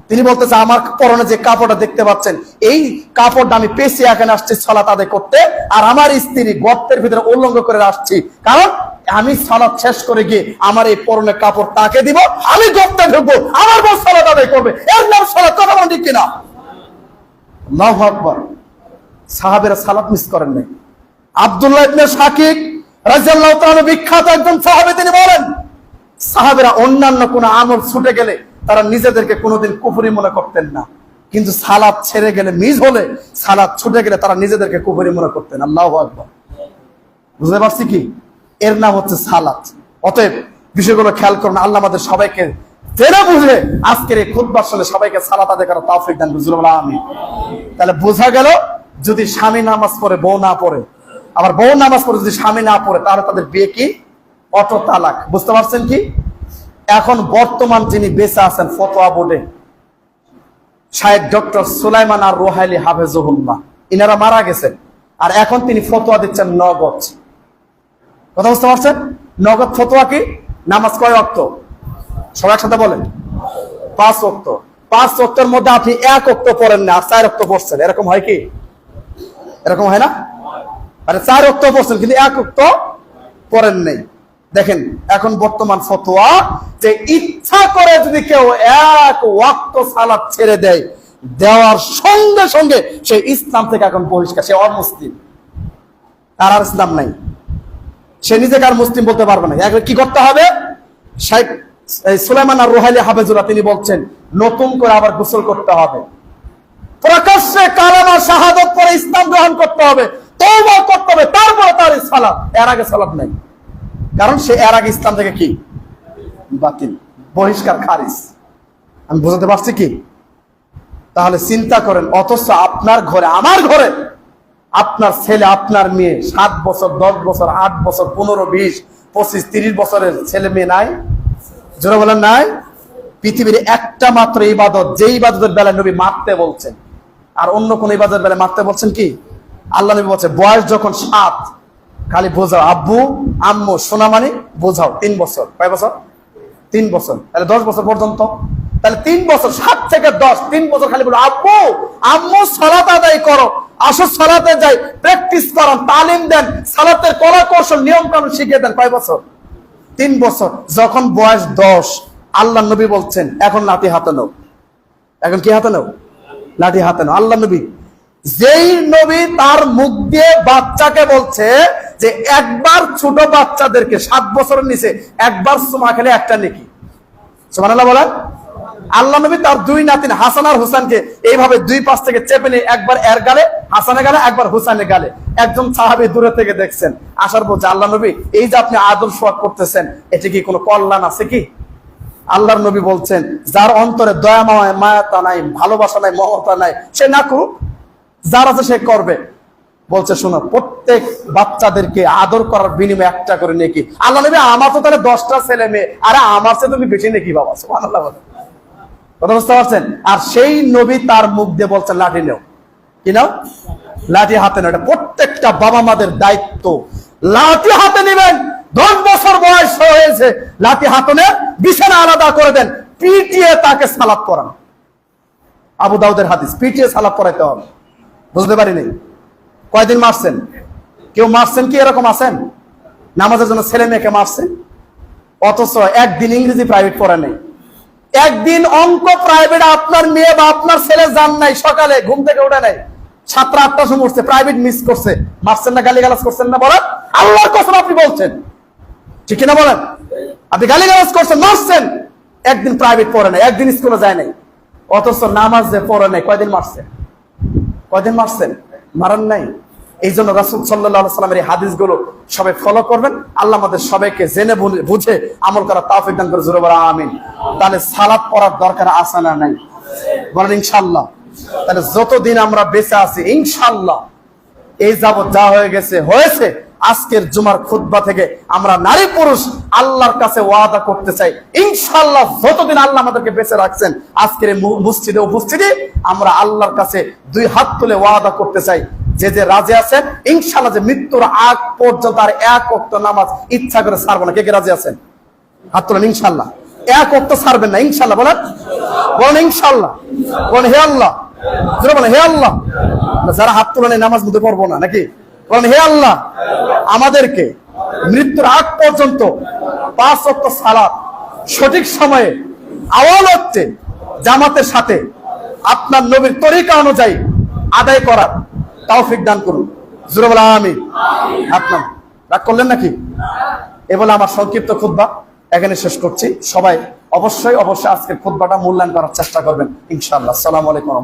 তিনি বলতেছে, আমার পরনে যে কাপড়টা দেখতে পাচ্ছেন, এই কাপড়টা আমি পেঁচিয়ে এখানে আসছি সালাত আদায় করতে, আর আমার স্ত্রী গর্তের ভিতরে উলঙ্গ করে আসছি, কারণ আমি সালাত শেষ করে গিয়ে আমার এই পরনের কাপড় তাকে দিব, আমি গর্তে ঢুকবো, আমার বউ সালাত আদায় করবে। এর নাম সালাত। কথা বলেন ঠিক কিনা? আল্লাহু আকবার। সাহাবীরা সালাত মিস করেন নাই। আব্দুল্লাহ ইবনে শাকিক রাদিয়াল্লাহু তাআলা বিখ্যাত একজন সাহাবী, তিনি বলেন, সাহাবীরা অন্যান্য কোন আমল ছুটে গেলে তারা নিজেদেরকে কোনোদিন কুফরি মনে করতেন না, কিন্তু সালাত ছেড়ে গেলে, মিস হলে, সালাত ছুটে গেলে তারা নিজেদেরকে কুফরি মনে করতেন। আল্লাহু আকবার। বুঝতে পারছি কি? এর নাম হচ্ছে সালাত। অতএব বিষয়গুলো খেয়াল করুন। আল্লাহ আমাদের সবাইকে জেনে বুঝে আজকের এই খুতবা শুনে সবাইকে সালাত আদায় করার তৌফিক দান করুন। আমিন। তাহলে বোঝা গেল, যদি স্বামী নামাজ পড়ে বউ না পড়ে, আবার বউ নামাজ পড়ে যদি স্বামী না পড়ে, তাহলে তাদের বিয়ে কি? অটো তালাক। বুঝতে পারছেন কি? এখন বর্তমান যিনি বেঁচে আছেন ফতোয়া বোর্ডে, শায়েখ ডক্টর সুলাইমান আর রোহাইলি হাফেজুহুল্লাহ, ইনারা মারা গেছেন, আর এখন তিনি ফতোয়া দিচ্ছেন নগদ। কথা বুঝতে পারছেন? নগদ ফতোয়া কি? নামাজ কয় ওয়াক্ত? সবাই একসাথে বলেন। 5 ওয়াক্ত। 5 ওয়াক্তের মধ্যে আপনি 1 ওয়াক্ত পড়েন না, আর 4 ওয়াক্ত পড়ছেন। এরকম হয় কি? এরকম হয় না? আরে 4 ওয়াক্ত পড়ছেন কিন্তু 1 ওয়াক্ত পড়েন নাই। দেখেন এখন বর্তমান ফতোয়া, যে ইচ্ছা করে যদি কেউ 1 ওয়াক্ত সালাত ছেড়ে দেয়, দেওয়ার সঙ্গে সঙ্গে সে ইসলাম থেকে এখন বহিষ্কার, সে অমুসলিম, তার আর ইসলাম নাই, সে নিজেকে আর মুসলিম বলতে পারবে না। এখন কি করতে হবে? শাইখ সুলাইমান আর রোহাইলি হাফেজুল্লাহ তিনি বলছেন, নতুন করে আবার গোসল করতে হবে, প্রকাশ্যে কালেমা শাহাদাত পড়ে ইসলাম গ্রহণ করতে হবে, তওবা করতে হবে, তারপরে তার সালাত। এর আগে সালাত নাই, কারণ সে এর আগে ইসলাম থেকে কি? বাতিল, বহিষ্কার, খারিজ। আমি বুঝাতে পারছি কি? তাহলে চিন্তা করেন, অথচ আপনার ঘরে, আমার ঘরে, আপনার ছেলে, আপনার মেয়ে 7 বছর, 10 বছর, 8 বছর, 15, 20, 25, 30 বছরের ছেলে মেয়ে নাই? জোরে বলেন নাই? পৃথিবীর একটা মাত্র ইবাদত, যে ইবাদতের বেলায় নবী মারতে বলছেন, আর অন্য কোন ইবাদতের বেলায় মারতে বলছেন কি? আল্লাহ নবী বলছে, বয়স যখন 7, খালি বোঝাও, আব্বু আম্মু সোনামানি বোঝাও। 3 বছর, কয় বছর? 3 বছর, তাহলে 10 বছর পর্যন্ত। তাহলে 3 বছর, 7 থেকে 10, 3 বছর খালি বলো আব্বু আম্মু সালাত আদায় করো, আসো সালাতে যাই, প্র্যাকটিস করান, তালিম দেন, সালাতের কলা কৌশল নিয়ম কানুন শিখিয়ে দেন। কয় বছর? 3 বছর। যখন বয়স 10, আল্লাহ নবী বলছেন এখন লাঠি হাতে নাও। এখন কি হাতে নাও? লাঠি হাতে নাও। আল্লাহ নবী, যেই নবী তার মুখ দিয়ে বাচ্চাকে বলছে যে একবার ছোট বাচ্চাদেরকে 7 বছরের নিচে একবার চুমা খেলে একটা নেকি। সুবহানাল্লাহ বলেন। আল্লাহ নবী তার 2 নাতিন হাসান আর হুসাইনকে এইভাবে 2 পাশ থেকে চেপে নিয়ে একবার এর গালে, হাসানের গালে, একবার হুসাইনের গালে। একজন সাহাবী দূরে থেকে দেখছেন, আসার বলছে আল্লাহ নবী এই যে আপনি আদর সোয়াগ করতেছেন, এতে কি কোনো কল্যাণ আছে কি? আল্লাহর নবী বলছেন যার অন্তরে দয়া মায়াতা নাই, ভালোবাসা নাই, মমতা নাই, সে না করুক, যার আছে সে করবে। বলছে শোনো, প্রত্যেক বাচ্চাদেরকে আদর করার বিনিময়ে একটা করে নেকি। আল্লাহ নবী, আমার তো তাহলে 10টা ছেলে মেয়ে, আরে আমার চেয়ে তুমি বেশি নেকি বাবা। সুবহানাল্লাহ বলেন। কথা বুঝতে পারছেন? আর সেই নবী তার মুখ দিয়ে বলছেন লাঠি নাও। কি নাও? লাঠি হাতে নাও। এটা প্রত্যেকটা বাবা মাদের দায়িত্ব। লাঠি হাতে নেবেন। 10 বছর বয়স হয়েছে, লাঠি হাতে নেন, বিছানা আলাদা করে দেন, পিটিয়ে তাকে সালাত করান। আবু দাউদের হাদিস, পিটিয়ে সালাত করাইতে হবে। বুঝতে পারিনি? কয়দিন মারছেন? কেউ মারছেন কি এরকম আছেন? নামাজের জন্য ছেলে মেয়েকে মারছেন, অথচ একদিন ইংরেজি প্রাইভেট পড়ে নেই, একদিন অঙ্ক প্রাইভেট আপনার মেয়ে বা আপনার ছেলে যান নাই, সকালে ঘুম থেকে উঠে নাই, 7টা 8টার সময় উঠছে, প্রাইভেট মিস করছে। মারছেন না, গালিগালাজ করছেন না? বলেন। আল্লাহর কসম আপনি বলছেন, ঠিক কিনা বলেন? আপনি গালিগালাজ করছেন, মারছেন, একদিন প্রাইভেট পড়ে নাই, একদিন স্কুলে যায় নাই, অথচ নামাজ যে পড়ে নাই, কয়দিন মারছেন? কয়দিন মারছেন? মারান নাই। এই জন্য রাসূল সাল্লাল্লাহু আলাইহি সাল্লামের এই হাদিসগুলো সবাই ফলো করবেন। আল্লাহ আমাদের সবাইকে জেনে বুঝে আমল করার তৌফিক দান করে, জোরে বলা আমিন। তাহলে সালাত পড়ার দরকার আছে না নাই? বলেন ইনশাআল্লাহ। তাহলে যতদিন আমরা বেঁচে আছি ইনশাআল্লাহ, এই যাবত যা হয়ে গেছে হয়েছে, আজকের জুমার খুতবা থেকে আমরা নারী পুরুষ আল্লাহর কাছে ওয়াদা করতে চাই ইনশাআল্লাহ, যতদিন আল্লাহ আমাদেরকে বেঁচে রাখছেন আজকের এই মসজিদে উপস্থিতি, আমরা আল্লাহর কাছে 2 হাত তুলে ওয়াদা করতে চাই, যে যে রাজি আছেন ইনশাআল্লাহ, যে মৃত্যুর আগ পর্যন্ত আর 1 ওয়াক্ত নামাজ ইচ্ছা করে ছাড়বো না। কে কে রাজি আছেন? হাত তুলেন। ইনশাআল্লাহ 1 ওয়াক্ত ছাড়বেন না। ইনশাআল্লাহ বলেন। বলেন ইনশাআল্লাহ। বলেন হে আল্লাহ। জোরে বলেন হে আল্লাহ। যারা হাত তুলেন নামাজ মধ্যে পড়বো না নাকি? বলেন হে আল্লাহ, আমাদেরকে মৃত্যুর আগ পর্যন্ত 5 ওয়াক্ত সালাত সঠিক সময়ে আওয়াল হচ্ছে জামাতের সাথে আপনার নবীর তরিকা অনুযায়ী আদায় করার তৌফিক দান করুন। জোরে বলা আমিন। আপনার রাগ করলেন নাকি? এ বলে আমার সংক্ষিপ্ত খুতবা এখানে শেষ করছি। সবাই অবশ্যই আজকের খুতবাটা মূল্যায়ন করার চেষ্টা করবেন ইনশাআল্লাহ। আসসালামু আলাইকুম।